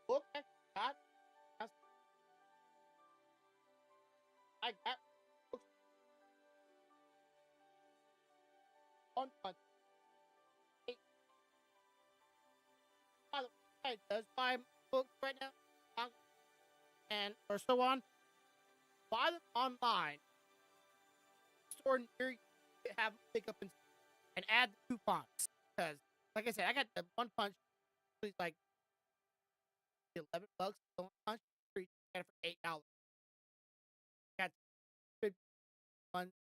Look at that. I got books on punch. Hey, by the way, does buy books right now, and or so on. Buy them online. Store near you, have pick up and add the coupons. Because, like I said, I got the one punch. It's like $11. The one punch free. Got it for $8. Got good one,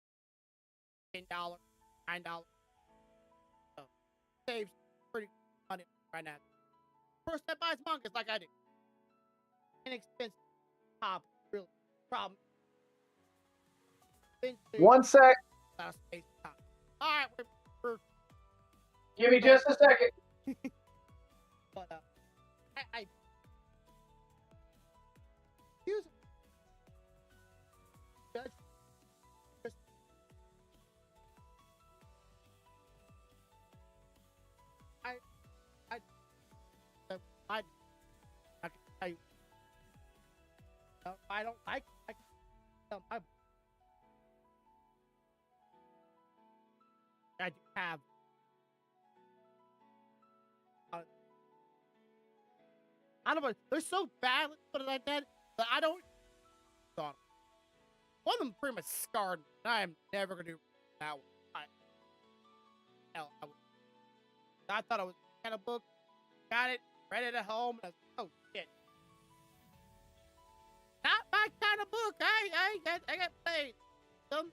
$10, $9. So saves pretty money right now. First that buys mangas like I do. Inexpensive hobby, really. Problem. Eventually, One sec. out of space and time. All right, we're Give me just a second. but I use judge just I I can tell you I don't like I can tell my I do have I don't know. They're so bad, let's put it like that. But I don't. One of them pretty much scarred me. And I am never gonna do that one. I thought I was kind of book. Got it, read it at home, and I was like, oh shit. Not my kind of book. I got played. Some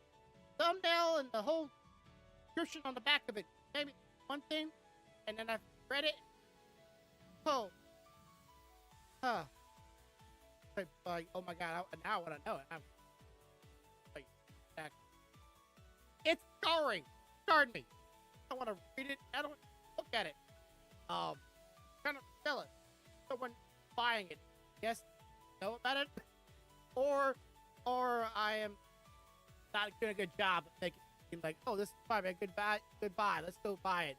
thumbnail and the whole description on the back of it. Maybe one thing, and then I read it. Oh. Huh. Like, oh my god, now I want to know it. It's scarring. Scarred me. I don't want to read it. I don't want to look at it. Trying to sell it. Someone buying it. Yes, know about it. Or I am not doing a good job of making it seem like, oh, this is probably a good buy. Let's go buy it.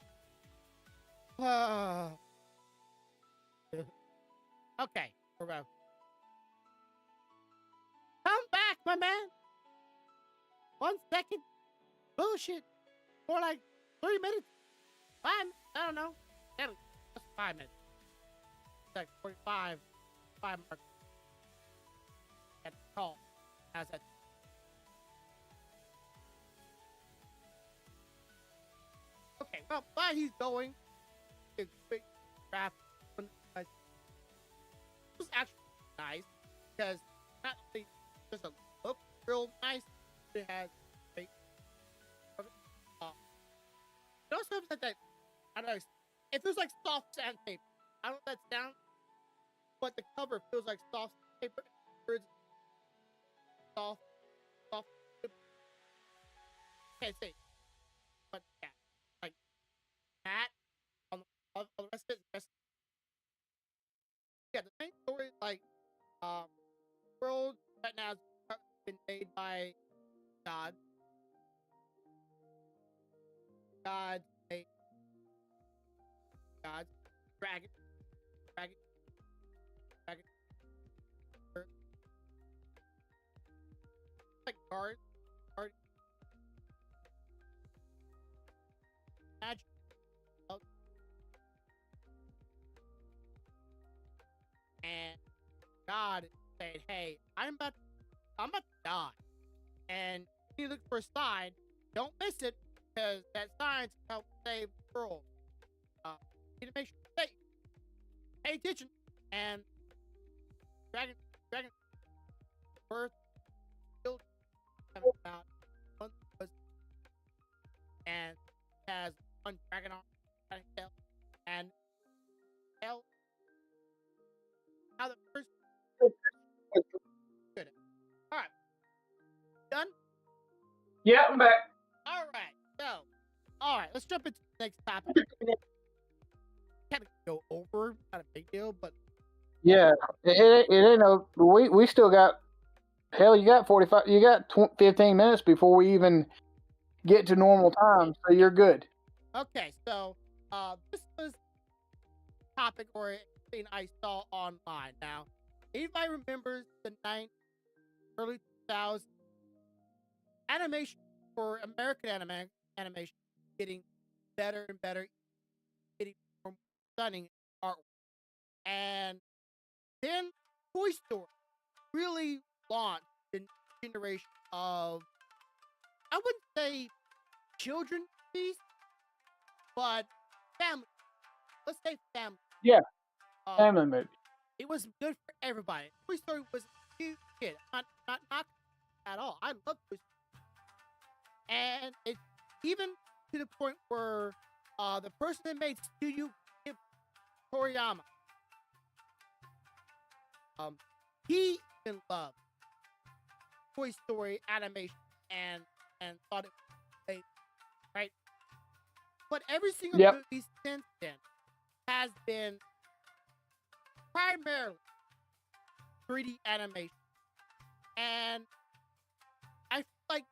Okay, we're back. Come back, my man. 1 second. Bullshit. More like 3 minutes. 5 minutes. I don't know. Just 5 minutes. It's like 45. 5 mark. At the call. How's that? Okay, well, while he's going, a quick draft. It was actually nice because not only does it look real nice, it has a it also has that I don't know if there's like soft sandpaper. I don't know if that sounds but the cover feels like soft paper. Words soft, soft. Can't say, but yeah, like that on the rest of it. Yeah, the main story is like world right now has been made by God. God made God, dragon, dragon, dragon, earth, like guard, magic, love, and God said, "Hey, I'm about to die, and if you look for a sign, don't miss it, because that sign's help save the world. You need to make sure you pay attention." And dragon birth killed about one was and has one dragon on tail and tail. How the first good. All right, done. Yeah, I'm back. All right, so let's jump into the next topic. Kind of go over, not a big deal, but Yeah, it ain't no. We still got. Hell, you got 45. You got 15 minutes before we even get to normal time, so you're good. okay. So this was a topic or thing I saw online. Now, anybody remembers the early 2000s animation for American animation getting better and better, getting more stunning artwork, and then Toy Story really launched the generation of, I wouldn't say children movies, but family. Let's say family. Yeah, Um, family movie. it was good for everybody. Toy Story was a huge hit. Not at all. I love Toy Story, and it even to the point where the person that made Studio Toriyama, he even loved Toy Story animation and thought it was amazing, right? But every single Yep. movie since then has been primarily 3D animation, and I feel like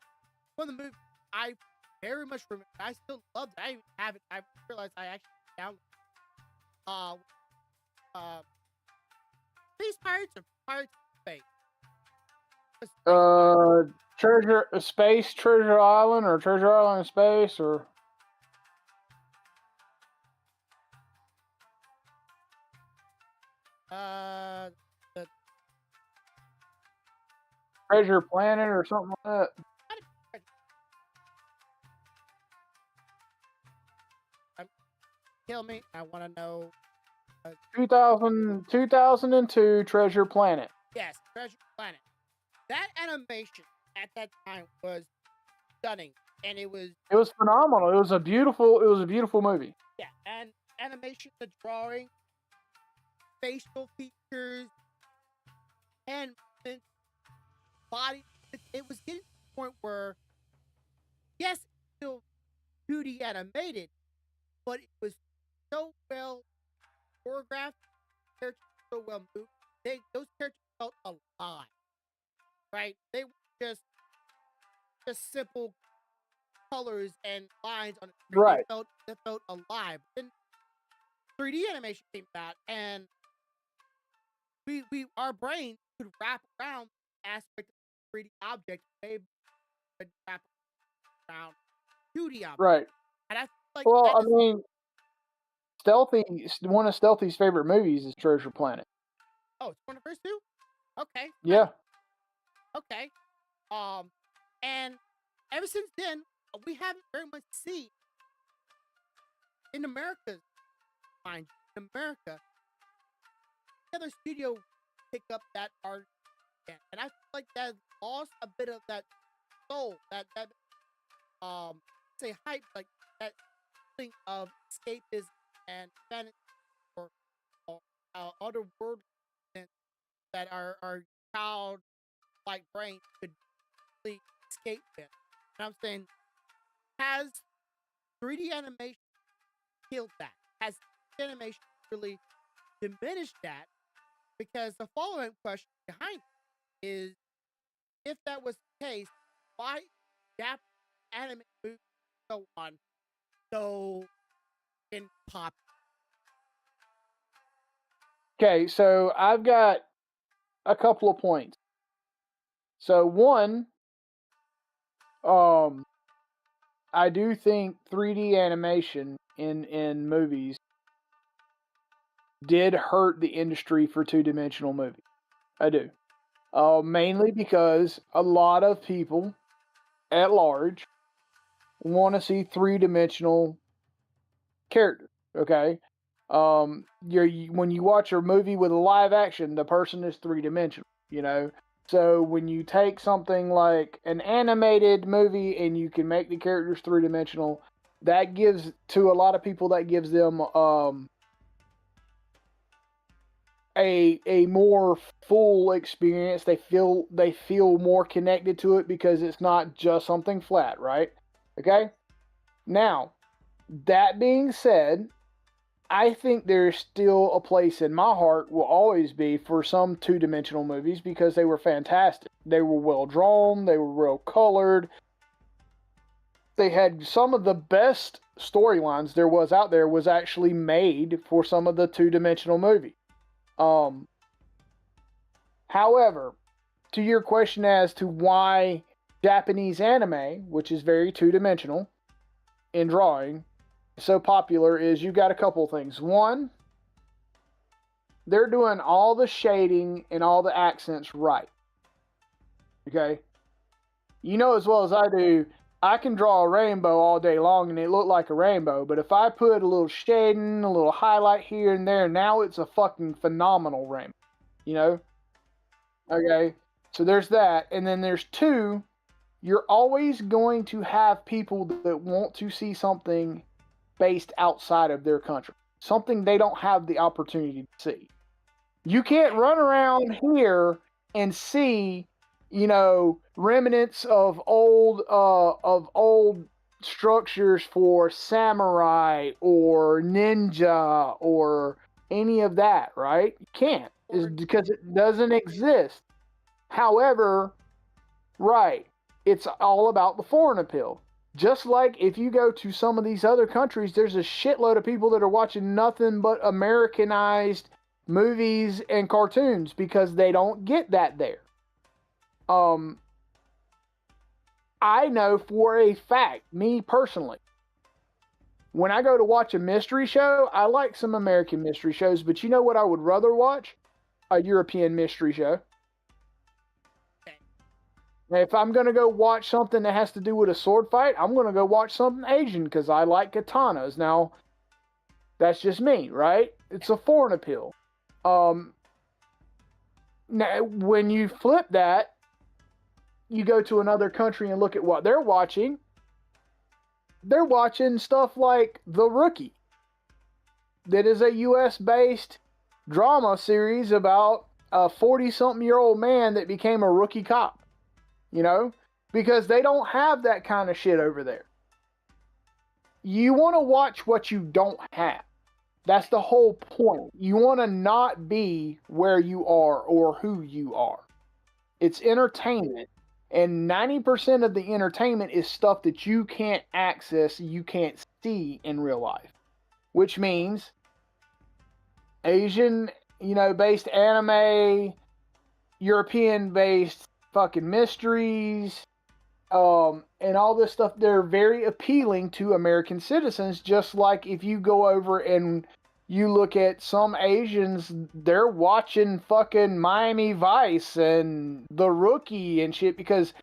one of the movies I very much remember, I still loved it. I even have it. I realized I actually downloaded. These Pirates or Pirates of Space. Treasure Island, or Treasure Island in Space, or The Treasure Planet, or something like that. Kill me. I want to know. 2002 Treasure Planet. Yes, Treasure Planet. That animation at that time was stunning, and it was phenomenal. It was a beautiful movie. yeah, and animation, the drawing, facial features, and body. It was getting to the point where yes, it's still 2D animated, but it was so well choreographed, characters so well moved. Those characters felt alive, right? They were just simple colors and lines on the screen. Right. They felt alive. Then 3D animation came out, and our brain could wrap around the aspect of 3D object, maybe could wrap around 2D object. Right. And I feel like Well, I mean, one of Stealthy's favorite movies is Treasure Planet. oh, it's one of hers too? Okay. Yeah. Okay. And ever since then, we haven't very much seen in America, mind you, in America, another studio pick up that art again. And I feel like that lost a bit of that soul, that say hype, like that feeling of escapism and fantasy or other world that our child like brain could really escape with. And I'm saying, has 3D animation killed that? Has 3D animation really diminished that? Because the following question behind it is, if that was the case, why Japanese anime movies and so on so in pop? Okay, so I've got a couple of points. So one, I do think 3D animation in movies did hurt the industry for two-dimensional movies. I do. Mainly because a lot of people at large want to see three-dimensional characters. Okay, when you watch a movie with a live action, the person is three-dimensional. You know, so when you take something like an animated movie and you can make the characters three-dimensional, that gives to a lot of people, that gives them a more full experience. They feel more connected to it because it's not just something flat, right? Okay. Now, that being said, I think there's still a place in my heart, will always be, for some two-dimensional movies because they were fantastic. They were well drawn, they were well colored. They had some of the best storylines there was out there was actually made for some of the two-dimensional movies. Um, However, to your question as to why Japanese anime, which is very two-dimensional in drawing, is so popular, is you got a couple of things. One, they're doing all the shading and all the accents right. Okay? You know as well as I do, I can draw a rainbow all day long and it look like a rainbow, but if I put a little shading, a little highlight here and there, now it's a fucking phenomenal rainbow. You know? Okay? So there's that. And then there's two, you're always going to have people that want to see something based outside of their country, something they don't have the opportunity to see. You can't run around here and see, remnants of old structures for samurai or ninja or any of that, right? You can't, is because it doesn't exist. However, right, it's all about the foreign appeal. Just like if you go to some of these other countries, there's a shitload of people that are watching nothing but Americanized movies and cartoons because they don't get that there. I know for a fact, me personally, when I go to watch a mystery show, I like some American mystery shows, but you know what I would rather watch? A European mystery show. If I'm going to go watch something that has to do with a sword fight, I'm going to go watch something Asian because I like katanas. Now, that's just me, right? It's a foreign appeal. Now, when you flip that, you go to another country and look at what they're watching. They're watching stuff like The Rookie, that is a US-based drama series about a 40-something-year-old man that became a rookie cop. Because they don't have that kind of shit over there. You want to watch what you don't have. That's the whole point. You want to not be where you are or who you are. It's entertainment. And 90% of the entertainment is stuff that you can't access, you can't see in real life. Which means Asian, based anime, European-based fucking mysteries, and all this stuff, they're very appealing to American citizens. Just like if you go over and you look at some Asians, they're watching fucking Miami Vice and The Rookie and shit because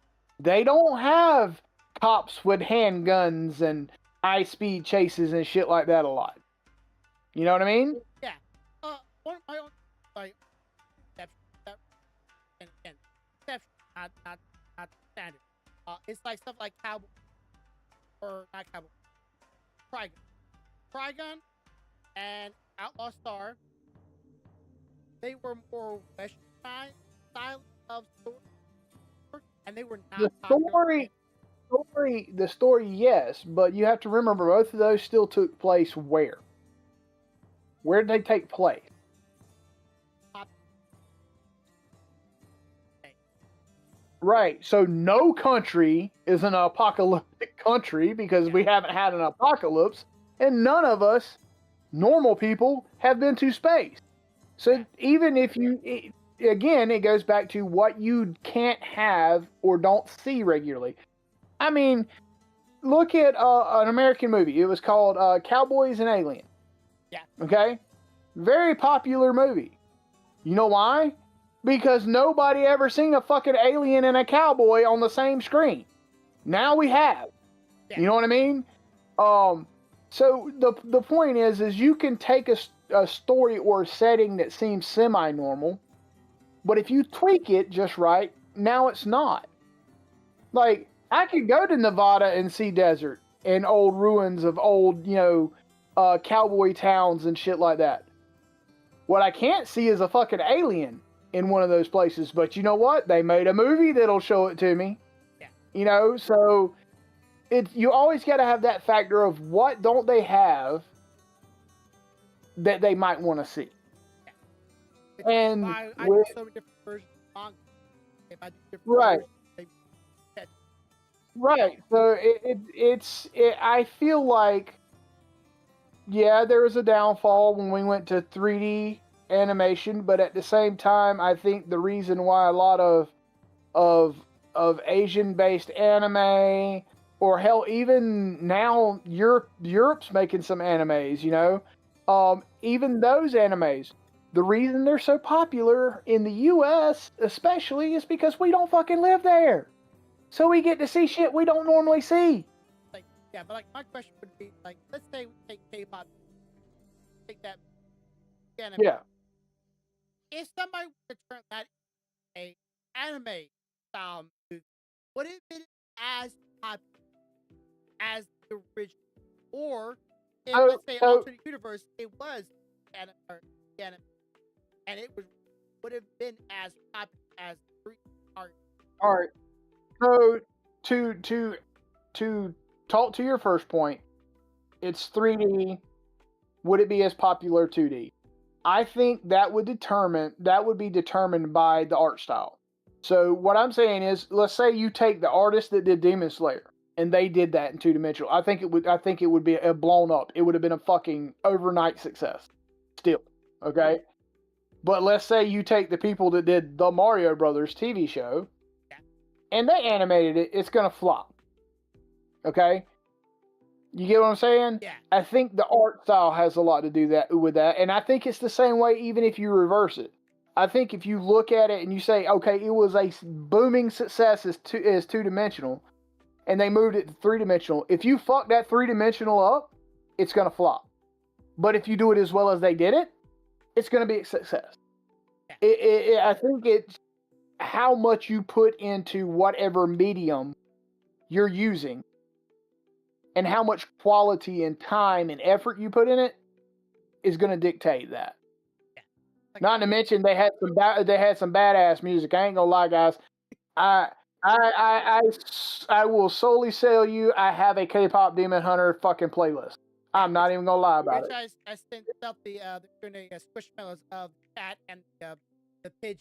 they don't have cops with handguns and high-speed chases and shit like that a lot. You know what I mean? Yeah. One of my own, like, exception, and again, exception, not standard. It's like stuff like Cowboy, or not Cowboy, Trigun, and Outlaw Star. They were more Western style of story, and they were The not popular. the story, yes, but you have to remember both of those still took place where? Where did they take place? Right. So no country is an apocalyptic country because we haven't had an apocalypse, and none of us, normal people, have been to space. So even if you, again, it goes back to what you can't have or don't see regularly. I mean, look at an American movie. It was called Cowboys and Aliens. Yeah. Okay? Very popular movie. You know why? Because nobody ever seen a fucking alien and a cowboy on the same screen. Now we have. Yeah. You know what I mean? So the point is you can take a story or a setting that seems semi-normal, but if you tweak it just right, now it's not. Like, I could go to Nevada and see desert and old ruins of old, cowboy towns and shit like that. What I can't see is a fucking alien in one of those places. But you know what? They made a movie that'll show it to me. Yeah. So you always got to have that factor of what don't they have that they might want to see. Yeah. And I do so many different versions of manga. If I do different right. versions, right. So I feel like, yeah, there was a downfall when we went to 3D animation, but at the same time, I think the reason why a lot of Asian-based anime, or hell, even now Europe's making some animes, even those animes, the reason they're so popular in the U.S. especially is because we don't fucking live there, so we get to see shit we don't normally see. Yeah, but like my question would be like, let's say we take K-pop, take that anime. Yeah. If somebody were to turn that into an anime style movie, would it have been as popular as the original? Or if let's say alternate universe, it was anime, and it would have been as popular as the art. All right. So to talk to your first point, it's 3D. Would it be as popular 2D? I think that would be determined by the art style. So what I'm saying is, let's say you take the artist that did Demon Slayer and they did that in 2-dimensional. I think it would be blown up. It would have been a fucking overnight success. Still, okay? But let's say you take the people that did the Mario Brothers TV show and they animated it, it's going to flop. Okay? You get what I'm saying? Yeah. I think the art style has a lot to do with that, and I think it's the same way even if you reverse it. I think if you look at it and you say, okay, it was a booming success as 2-dimensional, and they moved it to 3-dimensional. If you fuck that 3-dimensional up, it's gonna flop. But if you do it as well as they did it, it's gonna be a success. Yeah. I think it's how much you put into whatever medium you're using, and how much quality and time and effort you put in it is going to dictate that. Yeah. Not to mention they had some badass music. I ain't gonna lie, guys. I will solely sell you. I have a K-pop Demon Hunter fucking playlist. I'm not even gonna lie about it. I sent up the squishmallows of cat and the pigeon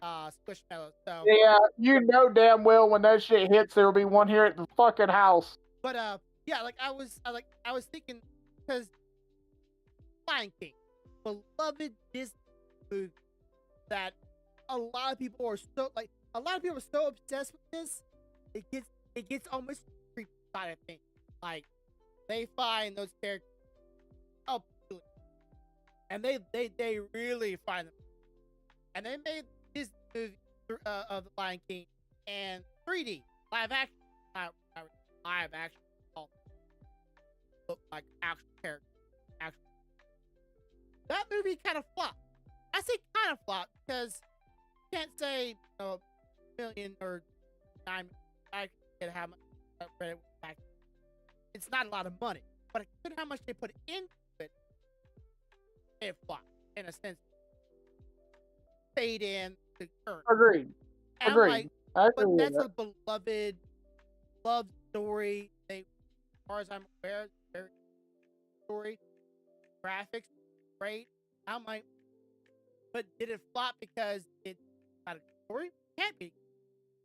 squishmallows. So yeah, you know damn well when that shit hits, there will be one here at the fucking house. But yeah, like I was thinking, because Lion King, beloved Disney movie that a lot of people are so obsessed with this, it gets almost creepy side of things. Like they find those characters appealing, and they really find them, and they made this movie of the Lion King and 3D live action, not live action. Look like actual characters. That movie kind of flopped. I say kind of flopped because you can't say $1 million or $9 million. I get how much credit back. It's not a lot of money, but consider how much they put into it. It flopped in a sense. Fade in, the current. Agreed. And I'm Agreed. like, I but agree with that's that. a beloved love story. They, as far as I'm aware, it's a very good story. Graphics, great. I'm like, but did it flop because it's not a good story? Can't be. It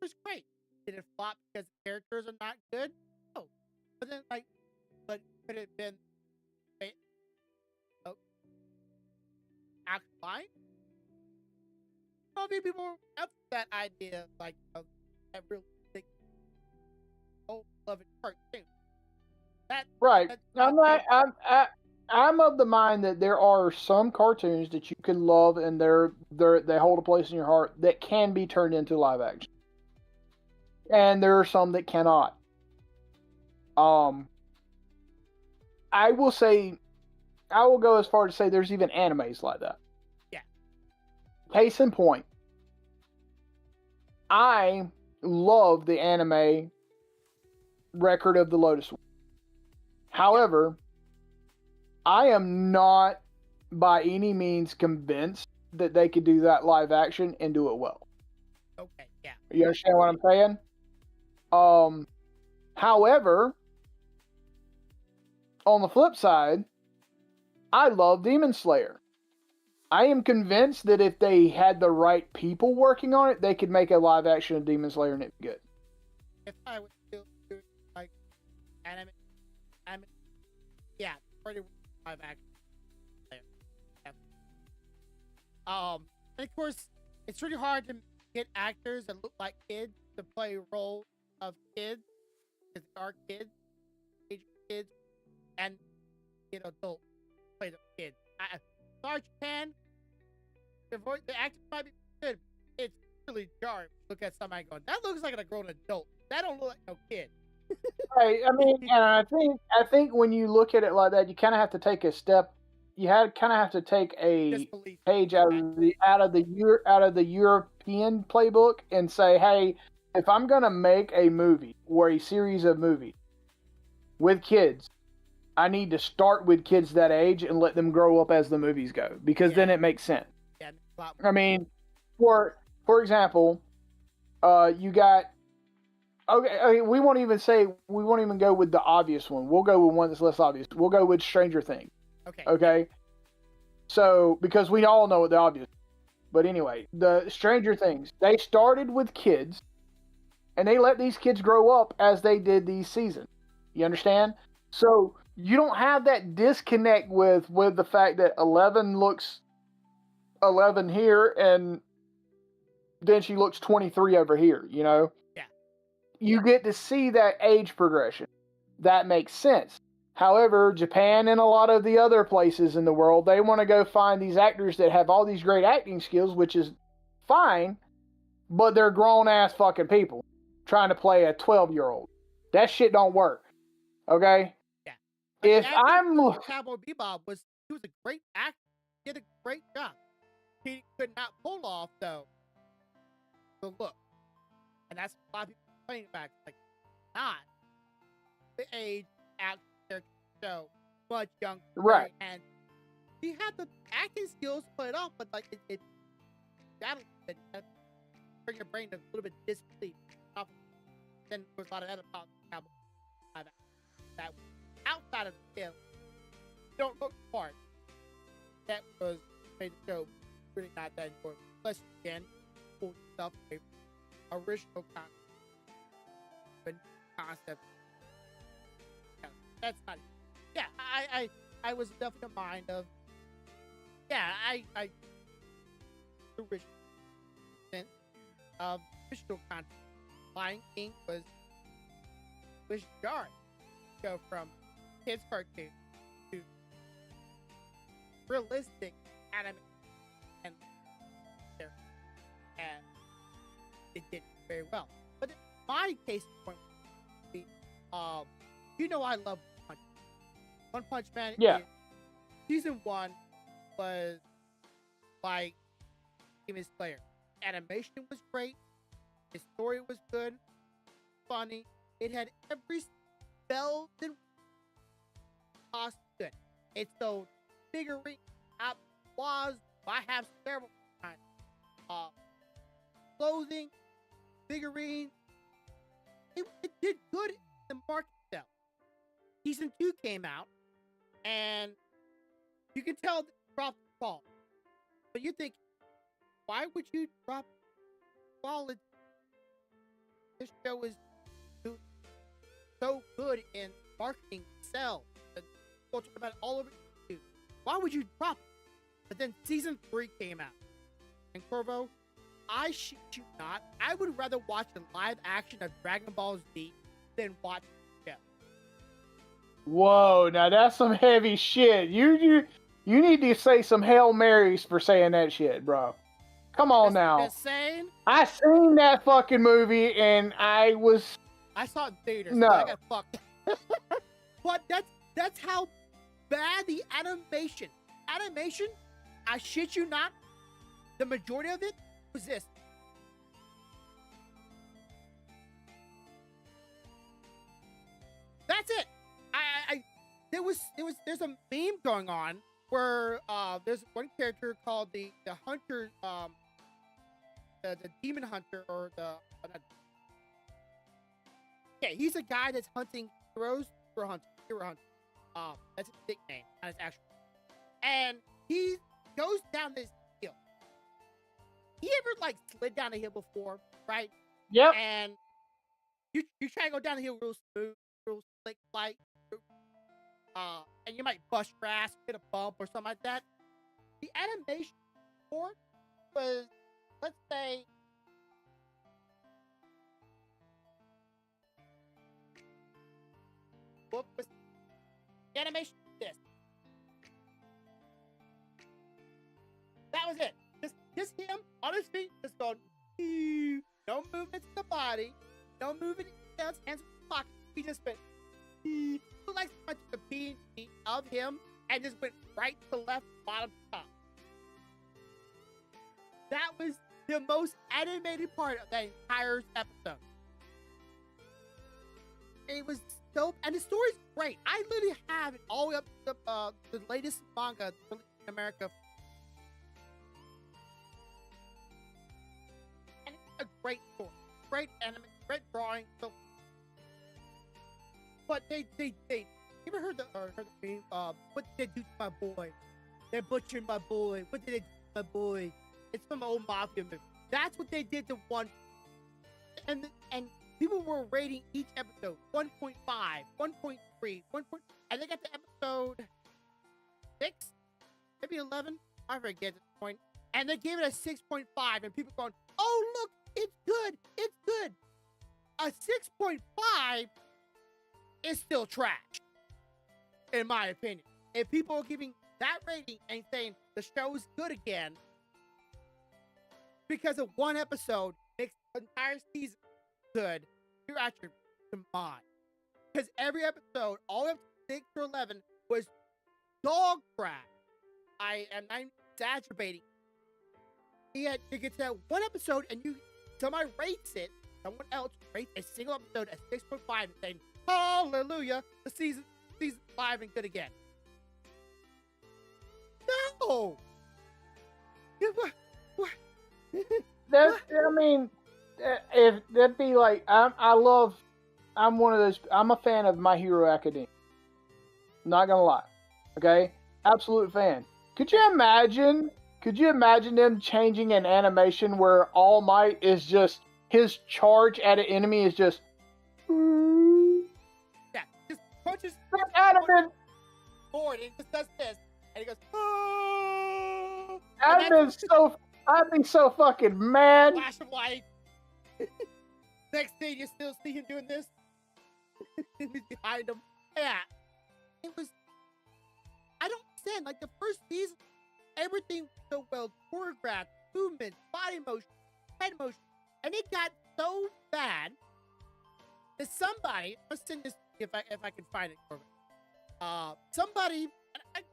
was great. Did it flop because the characters are not good? No. But then, like, but could it have been oh, act fine? Well, maybe more up to that idea, like, of that really thick, oh, beloved cartoon. That, Right. that's I'm not not. I'm of the mind that there are some cartoons that you can love and they hold a place in your heart that can be turned into live action, and there are some that cannot. Um, I will say, I will go as far to say there's even animes like that. Yeah. Case in point, I love the anime Record of the Lotus. However, I am not by any means convinced that they could do that live action and do it well. Okay, yeah. You understand what I'm saying? However, on the flip side, I love Demon Slayer. I am convinced that if they had the right people working on it, they could make a live action of Demon Slayer and it'd be good. If I would still do like anime, yeah, pretty live action. Yeah. And of course, it's really hard to get actors that look like kids to play roles of kids because they are kids, age kids, and adults play the kids. Sorry, Japan. The acting might be good. It's really jarring. Look at somebody going, that looks like a grown adult. That don't look like no kid. Right. I mean, and I think when you look at it like that, you kind of have to take a step. You kind of have to take a Disbelief. page out of the European playbook and say, hey, if I'm gonna make a movie or a series of movies with kids, I need to start with kids that age and let them grow up as the movies go, because then it makes sense. Yeah, I mean, for example, you got. Okay, I mean, we won't even go with the obvious one. We'll go with one that's less obvious. We'll go with Stranger Things. Okay. Okay. So, because we all know what the obvious. But anyway, the Stranger Things, they started with kids, and they let these kids grow up as they did these seasons. You understand? So you don't have that disconnect with the fact that 11 looks 11 here, and then she looks 23 over here. You know? Yeah. You get to see that age progression. That makes sense. However, Japan and a lot of the other places in the world, they want to go find these actors that have all these great acting skills, which is fine, but they're grown-ass fucking people trying to play a 12-year-old. That shit don't work. Okay? Yeah. If I'm... Cowboy Bebop was a great actor. He did a great job. He could not pull off, though, the look. And that's a lot of people complaining about. Like, not the age actor show much younger. Right. And he had the acting skills to play it off, but like it that'll bring your brain to a little bit disbelief. Then there was a lot of other problems that outside of the scale don't look hard. That was made the show really not that important. Plus, again, pull stuff away from original concept. That's not. Yeah, I was definitely a mind of. Yeah, I the original sense of original content. Lion King was jarring. Go from kids cartoon to realistic anime, and it did very well. But in my case point, I love One Punch Man. Yeah. Season 1 was like Demon Slayer. Animation was great. His story was good, funny. It had every spell and cost good. It sold figurine, applause. I have several times. clothing, figurines. It did good in the market itself. Season 2 came out, and you can tell it dropped the ball. But you think, why would you drop the ball? This show is so good in marketing itself. People talk about it all over YouTube. Why would you drop it? But then season 3 came out. And Corvo, I shit you not, I would rather watch the live action of Dragon Ball Z than watch the show. Whoa, now that's some heavy shit. You need to say some Hail Marys for saying that shit, bro. Come on now. Just saying. I seen that fucking movie and I saw it in theaters. No. So I got fucked. But that's how bad the animation. I shit you not. The majority of it was this. That's it. There's a meme going on where there's one character called the hunter, the demon hunter, or he's a guy that's hunting heroes. Hero hunter. That's his nickname, not his actual. And he goes down this hill. He ever slid down a hill before, right? Yep. And you try to go down the hill real smooth, real slick, and you might bust your ass, hit a bump or something like that. The animation for it was, let's say, what was the animation? This. That was it. Just him on his feet, just going, no movements in the body, no movement in his hands in his pocket. He just went, like much the PNG of him and just went right to left, bottom to top. That was the most animated part of that entire episode. It was dope, and the story's great. I literally have it all the way up to the latest manga released in America. And it's a great story, great anime, great drawing. So, but they you ever heard the meme? What did they do to my boy? They butchered my boy. What did they do to my boy? It's from an old mafia movie. That's what they did to One. And people were rating each episode 1.5, 1.3, 1. And they got to episode 6, maybe 11. I forget at this point. And they gave it a 6.5, and people going, "Oh look, it's good, it's good." A 6.5 is still trash, in my opinion. If people are giving that rating and saying the show is good again because of one episode makes the entire season good, you're actually mind. Because every episode, all up to 6 or 11, was dog crap. I am not exaggerating. You get to that one episode, and somebody rates it. Someone else rates a single episode at 6.5 and saying, "Hallelujah, the season 5 and good again." No. What? I mean, if that'd be like, I'm one of those. I'm a fan of My Hero Academia. Not gonna lie, okay, absolute fan. Could you imagine them changing an animation where All Might is just his charge at an enemy is just. Yeah, just punches forward and just does this, and he goes. Oh! I'd be so fucking mad. Flash of light. Next thing you still see him doing this. He's behind him. Yeah, it was. I don't understand. Like the first season, everything was so well choreographed, movements, body motion, head motion, and it got so bad that somebody. Let's send this if I can find it, Corvo. Somebody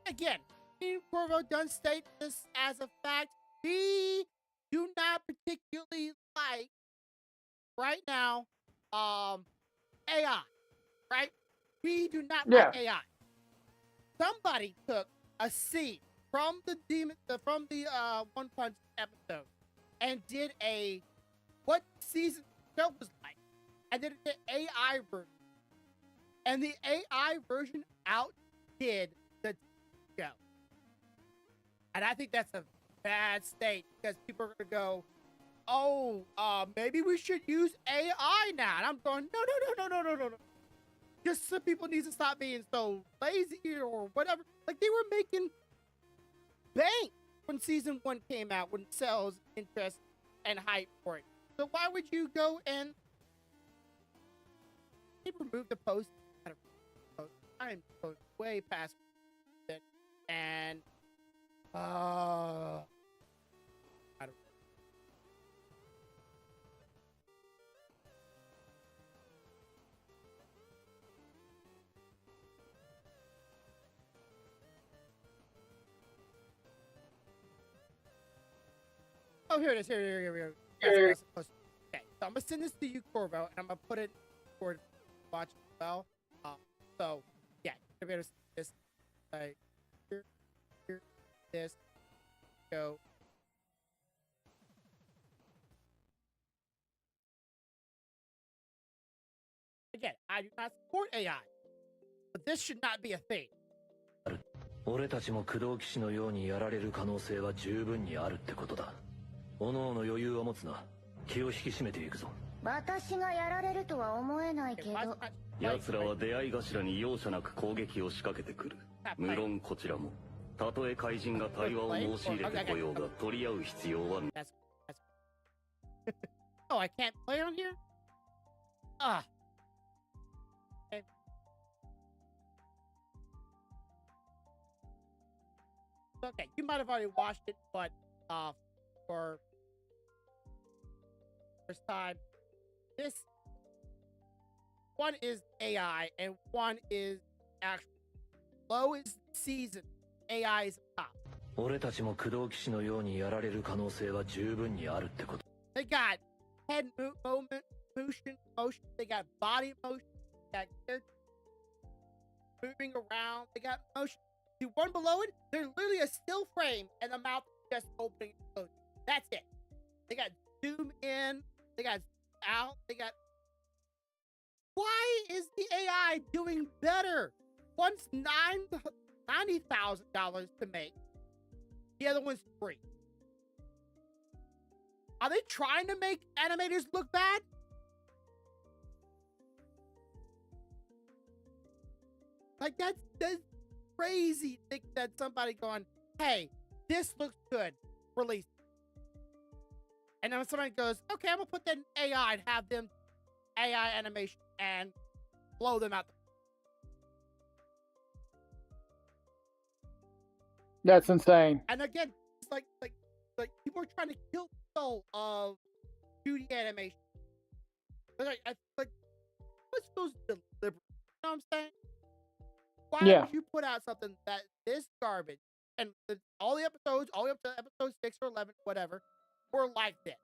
again. Me and Corvo done state this as a fact. We do not particularly like right now AI. Right? We do not like AI. Somebody took a scene from the One Punch episode and did a what season show was like, and then the AI version, and the AI version outdid the show. And I think that's a bad state because people are gonna go, "Oh, maybe we should use AI now." And I'm going, no. Just some people need to stop being so lazy or whatever. Like they were making bank when season 1 came out, when sales, interest, and hype for it. So why would you go and remove the post? I'm going way past it, and I don't. Oh, here it is. Here. Okay, so I'm gonna send this to you, Corvo, and I'm gonna put it for watch as well. So yeah, you're gonna see this. Here, this. Go. Again, I do not support AI, but this should not be a thing. 俺たちも駆動騎士のようにやられる可能性は十分にあるってことだ。各々余裕を持つな。気を引き締めていくぞ。私がやられるとは思えないけど。奴らは出会い頭に容赦なく攻撃を仕掛けてくる。無論こちらも。たとえ怪人が対話を申し入れてこようが取り合う必要はない。Oh, I can't play on here? Ah. Okay. Okay, you might have already watched it, but for first time, this one is AI and one is actual. Low is season, AI is top. 俺たちも駆動騎士のようにやられる可能性は十分にあるってこと。They got head movement, motion. They got body motion. They got characters moving around. They got motion. The one below it, there's literally a still frame and the mouth just opening and closing. That's it. They got zoom in. They got out. They got. Why is the AI doing better? One's $90,000 to make. The other one's free. Are they trying to make animators look bad? Like that's crazy. Think that somebody going, "Hey, this looks good. Release." And then when somebody goes, "Okay, I'm gonna put that in AI and have them AI animation and blow them out." That's insane. And again, it's like people are trying to kill the soul of 2D animation. Like what's those deliberate? You know what I'm saying? Why would you put out something that this garbage and all the episodes, all the way up to episode 6 or 11, whatever, were like this?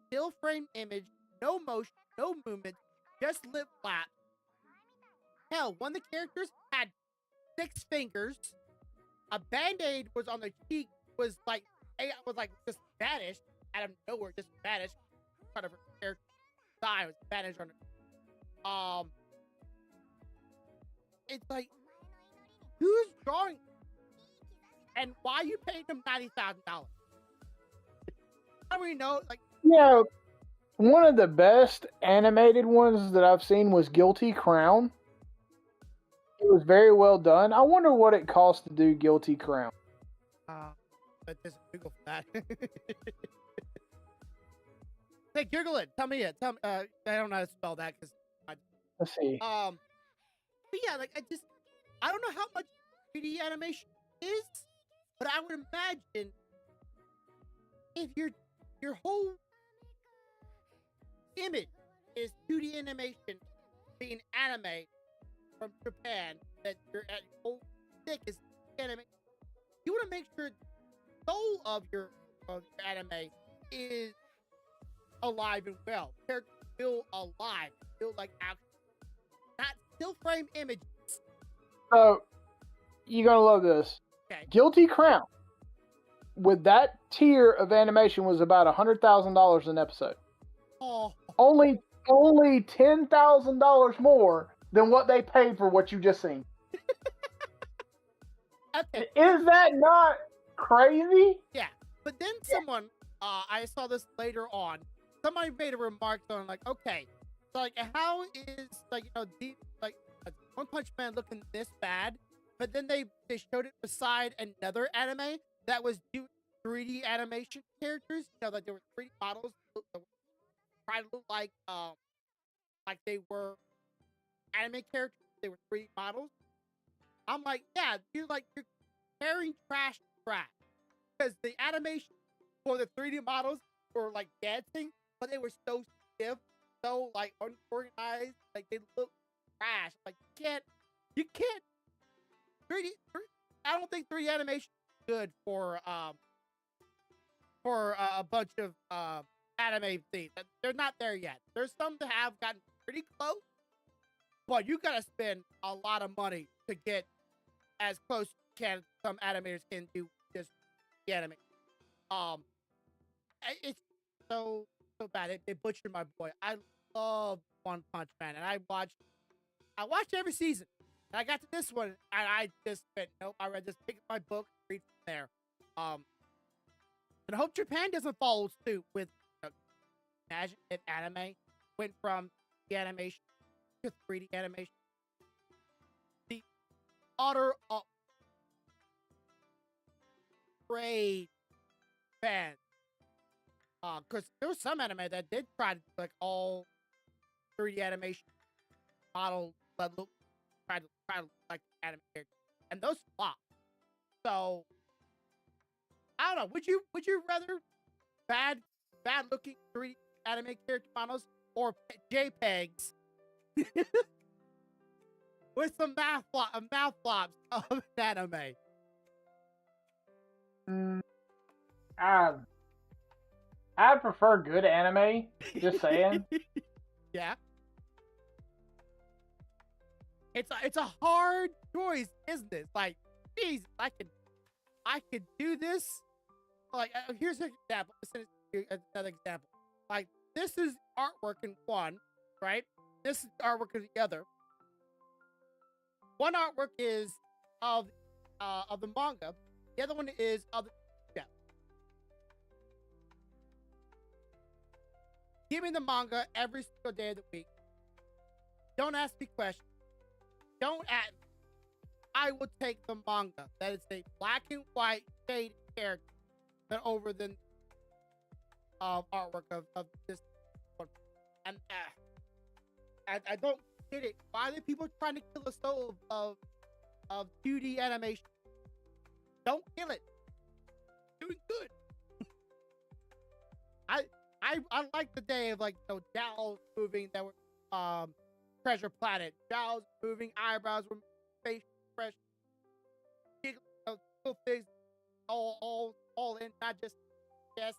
Still frame image, no motion, no movement, just lip flap. Hell, one of the characters had 6 fingers. A band-aid was on the cheek, was like just vanished out of nowhere, just vanished. Part of her character die was vanished on her. It's like, who's drawing? And why are you paying them $90,000? I don't really know. Like, yeah, one of the best animated ones that I've seen was Guilty Crown. It was very well done. I wonder what it costs to do Guilty Crown. But there's a Google for that. Hey, Google it. Tell me it. Tell me. I don't know how to spell that because. Let's see. But yeah, like I don't know how much 3D animation is, but I would imagine if your whole image is 2D animation being anime from Japan, that your whole stick is anime, you want to make sure the soul of your anime is alive and well. Characters feel alive, feel like action, not still frame images. So, you're going to love this. Okay. Guilty Crown, with that tier of animation, was about $100,000 an episode. Oh, Only $10,000 more than what they paid for what you just seen. okay. Is that not crazy? Yeah, but then someone, I saw this later on. Somebody made a remark on like, okay, so like, how is like One Punch Man looking this bad? But then they showed it beside another anime that was doing 3D animation characters. You know, like there were 3D models that were trying to look like they were anime characters. They were 3D models. I'm like, yeah, you're comparing trash to trash. Because the animation for the 3D models were like dancing, but they were so stiff, so like unorganized, like they look trash. Like you can't 3D. I don't think 3D animation is good for a bunch of anime things. They're not there yet. There's some that have gotten pretty close, but you gotta spend a lot of money to get as close as some animators can do just the anime. It's so bad. They butchered my boy. I love One Punch Man, and I watched every season. And I got to this one, and I just went, nope. I read this, pick up my book, read from there. And I hope Japan doesn't follow suit with. Imagine if anime went from the animation to 3D animation. The utter great fans. Because there was some anime that did try to like all 3D animation model, but try to look like anime characters, and those flop. So I don't know. Would you rather bad looking 3D anime character models or JPEGs with some mouth flops of anime? I prefer good anime. Just saying. Yeah. It's a hard choice, isn't it? Like, geez, I could do this. Like, here's an example. Another example. Like, this is artwork in one, right? This is artwork in the other. One artwork is of the manga. The other one is of the yeah. Give me the manga every single day of the week. Don't ask me questions. Don't at me. I will take the manga that is a black and white shaded character over the artwork of this one. And I don't get it. Why are people trying to kill the soul of 2D animation? Don't kill it. Doing good. I like the day of jowls moving that were Treasure Planet. Jowls moving, eyebrows were facial expression, little things all in, not just yes.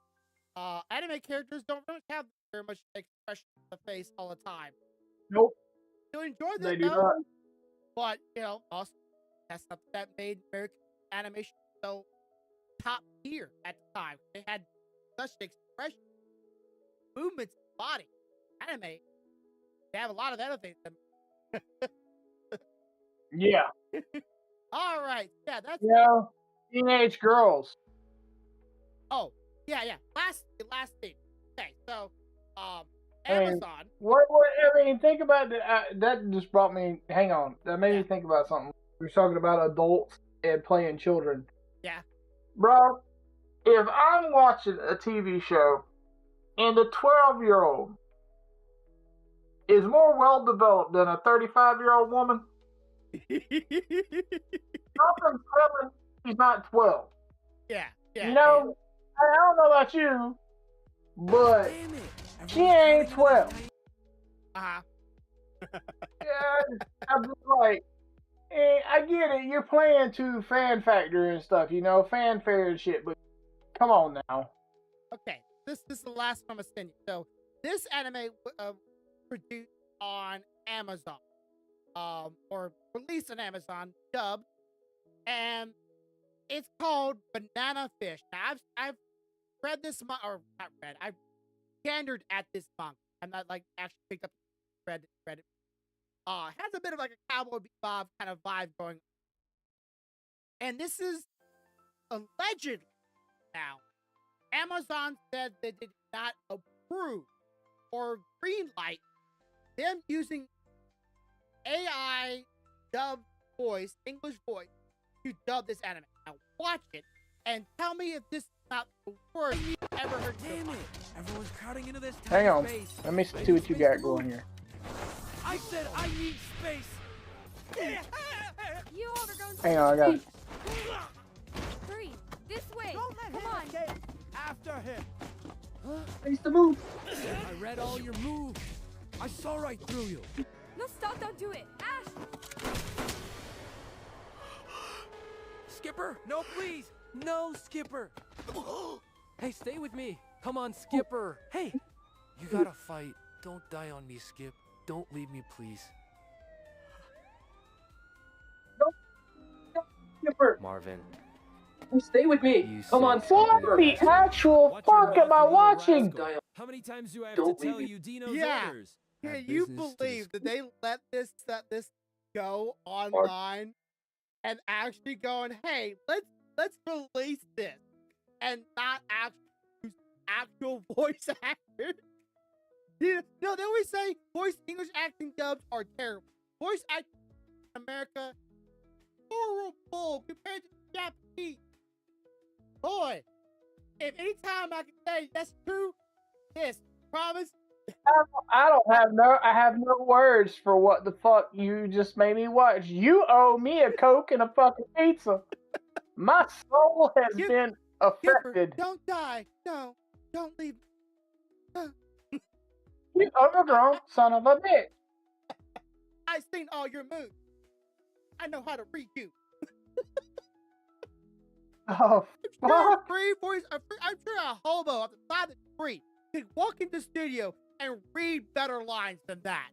Anime characters don't really have very much expression on the face all the time. Nope. You enjoy them, They do not. But also that's something that made American animation so top tier at the time. They had such expression, movements, body. Anime, they have a lot of other things. Yeah. All right, yeah, that's teenage girls. Oh, yeah. Last thing. Okay, so Amazon. Think about that. That just brought me. Hang on, that made me think about something. We were talking about adults and playing children. Yeah. Bro, if I'm watching a TV show and a 12-year-old is more well developed than a 35-year-old woman, something's telling she's not 12. Yeah. I don't know about you, but she ain't 12. I'm just like, I get it. You're playing to fan factor and stuff, fanfare and shit. But come on now. Okay, this is the last one I'm gonna send you. So this anime produced on Amazon, or released on Amazon, dubbed, and it's called Banana Fish. Now I've read this or not read. I've standard at this manga. I'm not like actually picked up read it. Has a bit of like a Cowboy Bebop kind of vibe going on. And this is allegedly now. Amazon said they did not approve or greenlight them using AI dubbed voice, English voice, to dub this anime. Now watch it and tell me if this is not the worst you've ever heard. Damn it! Everyone's crowding into this Hang on. tiny space. Let me see what you got going here. I said I need space. You all are going to Hang on, I got it. Hurry, this way. Come on. After him. Face the move. I read all your moves. I saw right through you. No, stop, don't do it. Ash. Skipper, no please. No, Skipper. Hey, stay with me. Come on, Skipper. Hey, you gotta fight. Don't die on me, Skip. Don't leave me, please. Skipper, Marvin. Stay with me. You Come on, said what Skipper. the actual Watch your fuck am I mouth, you watching? rascal. How many times do I have Don't to tell leave me. you Dino's Yeah. orders? Can Have you business to believe that they let this go online and actually going, hey, let's release this and not actually use actual voice actors? No, they always say voice English acting dubs are terrible. Voice acting in America, horrible compared to Japanese. Boy, if any time I can say that's true, this promise. I have no words for what the fuck you just made me watch. You owe me a Coke and a fucking pizza. My soul has been affected. Don't die. No, don't leave. You overgrown son of a bitch. I've seen all your moves. I know how to read you. Oh, I'm sure fuck. I'm sure a hobo off the side of the street could walk into the studio and read better lines than that.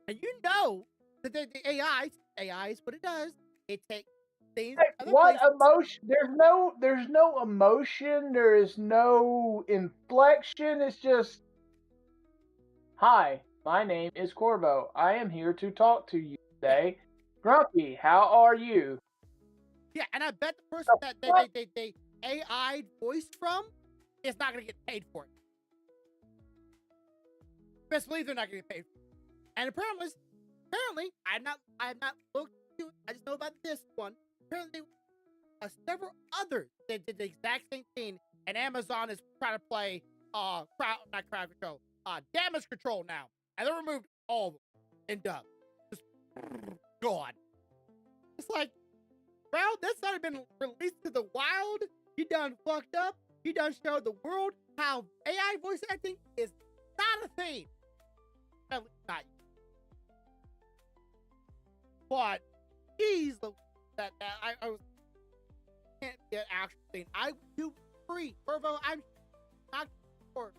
And you know that the AI is what it does. It takes things. Hey, other what places. emotion? There's no emotion. There is no inflection. It's just, hi, my name is Corvo. I am here to talk to you today. Grumpy, how are you? Yeah, and I bet the person that they AI voiced from is not going to get paid for it. Best believe they're not going to get paid for it. And apparently, I have not looked into it. I just know about this one. Apparently, several others that did the exact same thing, and Amazon is trying to play crowd control, damage control now, and they removed all of them in dub. Just gone. It's like, bro, that's not even released to the wild. He done fucked up. He done showed the world how AI voice acting is not a thing. At least not. But he's the that I was can't get actual thing. I do free. Corvo, I'm not for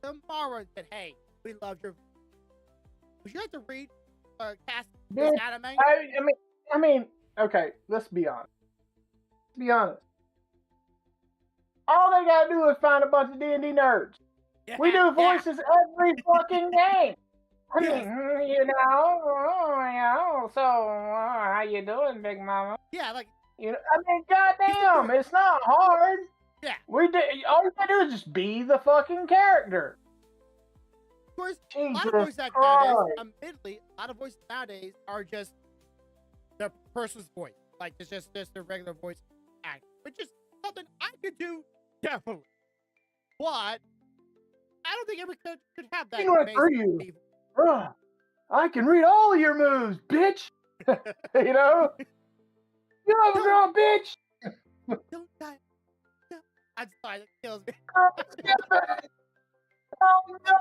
tomorrow that hey, we love your. Would you have to read cast this Dude, anime? I mean, okay, let's be honest. Let's be honest. All they gotta do is find a bunch of D&D nerds. We do voices every fucking game. I mean, so how you doing, Big Mama? Yeah, like goddamn, it's not hard. Yeah. All you gotta do is just be the fucking character. Of course, Jesus a lot of voice actors nowadays, admittedly, a lot of voices nowadays are just the person's voice, like it's just their regular voice act, which is something I could do definitely. But I don't think everyone could have that. You know what, for you? Bruh, I can read all your moves, bitch. You know? You overgrown bitch. Don't die. No. I'm sorry, that kills me. Oh, no.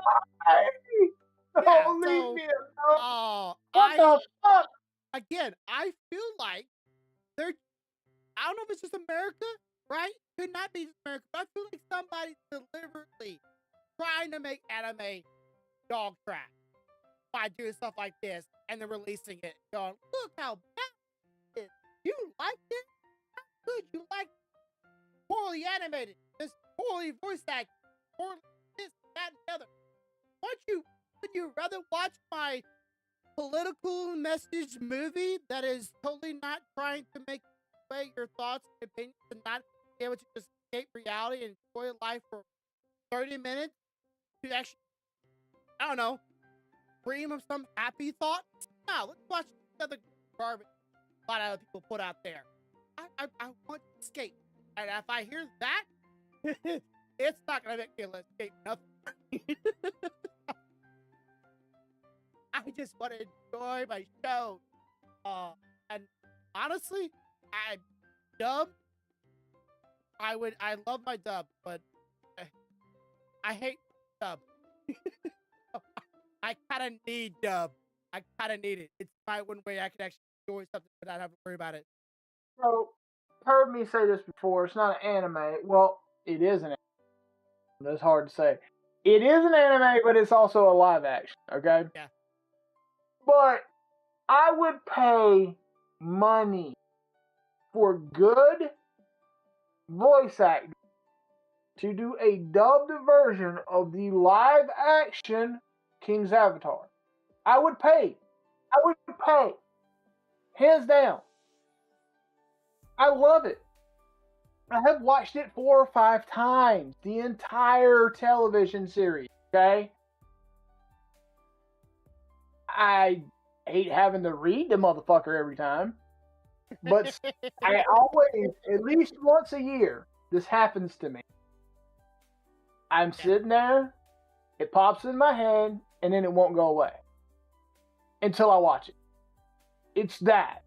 Yeah, Don't leave so, me alone. What the fuck? Again, I feel like they're. I don't know if it's just America, right? Could not be just America, but I feel like somebody's deliberately trying to make anime dog trash by doing stuff like this and then releasing it, going, look how bad it is. You liked it? How good you like poorly animated, this poorly voice acted. or this, that, and the other. Would you rather watch my political message movie that is totally not trying to make way your thoughts and opinions and not be able to just escape reality and enjoy life for 30 minutes to actually, I don't know, dream of some happy thought? No, let's watch the other garbage a lot of other people put out there. I want to escape. And if I hear that, it's not going to make me escape nothing. I just want to enjoy my show. And honestly, dub. I love my dub, but I hate dub. I kind of need dub. I kind of need it. It's my one way I can actually enjoy something without having to worry about it. So, heard me say this before. It's not an anime. Well, it is an anime. That's hard to say. It is an anime, but it's also a live action. Okay. Yeah. But I would pay money for good voice acting to do a dubbed version of the live action King's Avatar. I would pay. I would pay. Hands down. I love it. I have watched it 4 or 5 times. The entire television series. Okay? I hate having to read the motherfucker every time. But I always, at least once a year, this happens to me. I'm sitting there, it pops in my head, and then it won't go away. Until I watch it. It's that.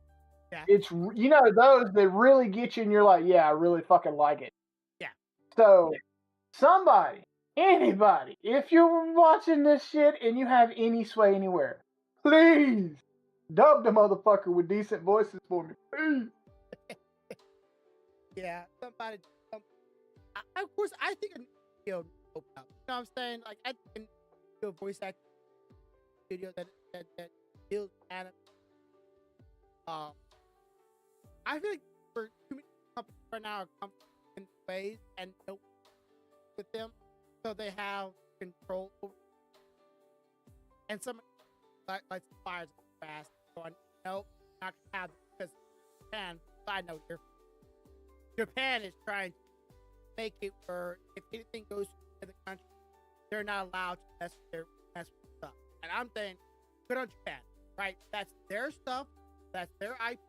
Yeah. It's, you know, those that really get you and you're like, yeah, I really fucking like it. Yeah. So, somebody, anybody, if you're watching this shit and you have any sway anywhere, please dub the motherfucker with decent voices for me. Please. Yeah, somebody. Of course, I think a studio. You know what I'm saying? Like, I think a voice acting studio that builds anime. I feel like for too many companies right now are comfortable in ways and no with them, so they have control over. And some like suppliers are fast going, nope, not gonna have it because Japan. I know Japan is trying to make it where if anything goes to the country, they're not allowed to mess with stuff. And I'm saying, good on Japan, right? That's their stuff. That's their IP.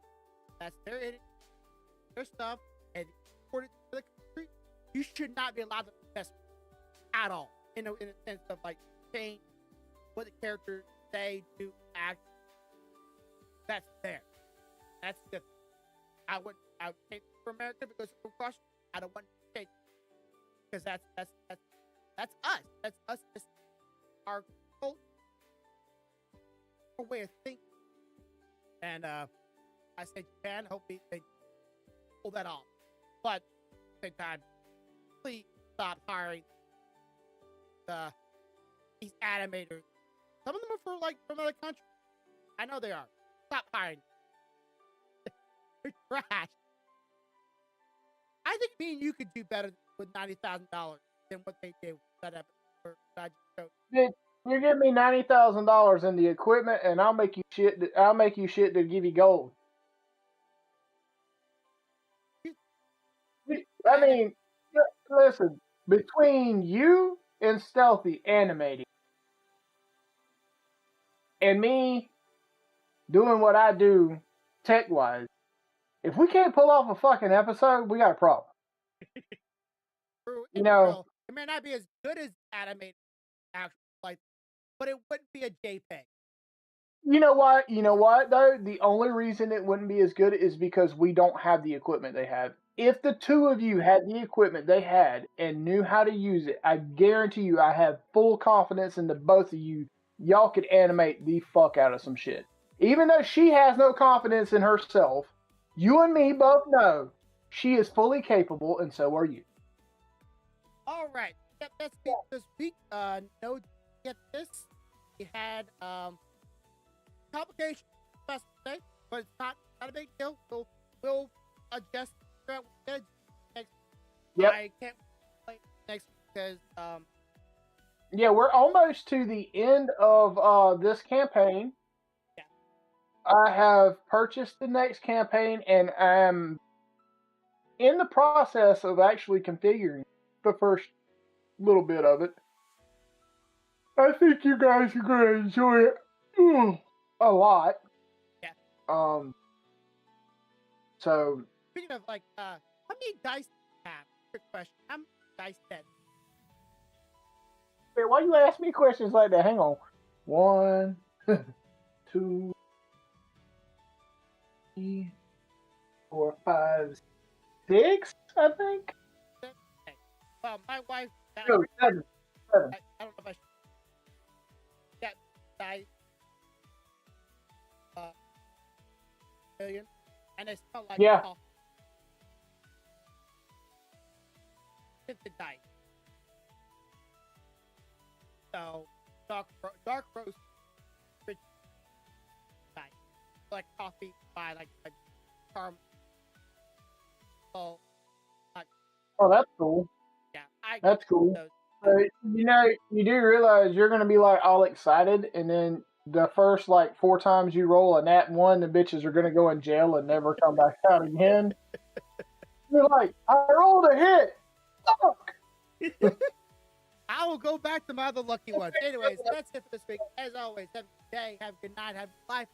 That's their stuff. And according to the country, you should not be allowed to mess with it at all. In a sense of like change what the characters say, do, act. That's there. That's good. I would change it for America because of Russia. I don't want to change it. Because that's us. That's us. It's our culture, our way of thinking. And I say Japan, hopefully they pull that off. But at the same time, please stop hiring these animators. Some of them are from other countries. I know they are. Stop hiring. They're trash. I think me and you could do better with $90,000 than what they did with that episode. I just showed. You give me $90,000 in the equipment, and I'll make you shit. I'll make you shit to give you gold. I mean, listen. Between you and Stealthy animating, and me doing what I do tech-wise, if we can't pull off a fucking episode, we got a problem. True, You know, it may not be as good as animated, actually, like, but it wouldn't be a JPEG. You know what? You know what, though? The only reason it wouldn't be as good is because we don't have the equipment they have. If the two of you had the equipment they had and knew how to use it, I guarantee you I have full confidence in the both of you. Y'all could animate the fuck out of some shit. Even though she has no confidence in herself, you and me both know she is fully capable, and so are you. All right. That's it this week. No, get this. We had complications last day, but it's not a big deal. We'll adjust next. Yep. I can't play next week because Yeah, we're almost to the end of this campaign. Yeah. I have purchased the next campaign, and I'm in the process of actually configuring the first little bit of it. I think you guys are going to enjoy it a lot. Yeah. So, Speaking of like, how many dice do you have? Quick question. How many dice set? wait, why you ask me questions like that? Hang on. 1, 2, 3, 4, 5, 6, I think. Okay. Well, my wife. No, 7. I don't know if I should. Got dice. Million, and it smelled like Yeah. coffee. It's the dice. So dark roast, rich dice, like coffee by like caramel. So Oh, that's cool. yeah, That's cool. those. So, you do realize you're going to be like all excited, and then the first like 4 times you roll a nat 1, the bitches are going to go in jail and never come back out again. You're like, I rolled a hit. Fuck. I will go back to my other lucky ones. Anyways, that's it for this week. As always, have a good day, have a good night, have a good life.